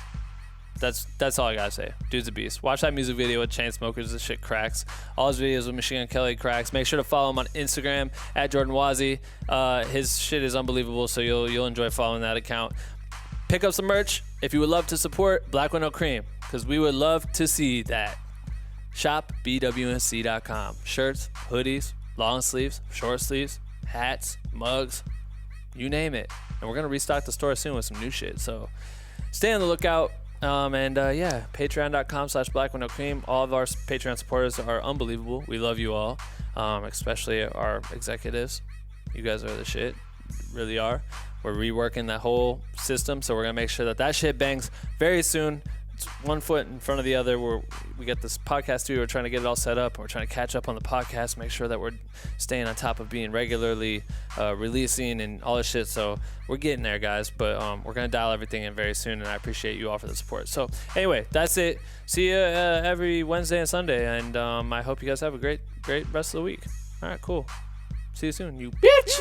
That's all I gotta say. Dude's a beast. Watch that music video with Chainsmokers. This shit cracks. All his videos with Machine Gun Kelly cracks. Make sure to follow him on Instagram at Jordan Wozy. His shit is unbelievable, so you'll enjoy following that account. Pick up some merch if you would love to support Black with No Cream, because we would love to see that. Shop BWNC.com. Shirts, hoodies, long sleeves, short sleeves, hats, mugs, you name it. And we're gonna restock the store soon with some new shit. So stay on the lookout. Patreon.com/blackwithnocream. All of our Patreon supporters are unbelievable. We love you all, especially our executives. You guys are the shit, really are. We're reworking that whole system, so we're gonna make sure that shit bangs very soon. It's one foot in front of the other. We got this podcast too. We're trying to get it all set up. We're trying to catch up on the podcast, make sure that we're staying on top of being regularly releasing and all this shit. So we're getting there, guys. But we're gonna dial everything in very soon, and I appreciate you all for the support. So anyway, that's it. See you every Wednesday and Sunday, and I hope you guys have a great rest of the week. All right, cool. See you soon, you bitch.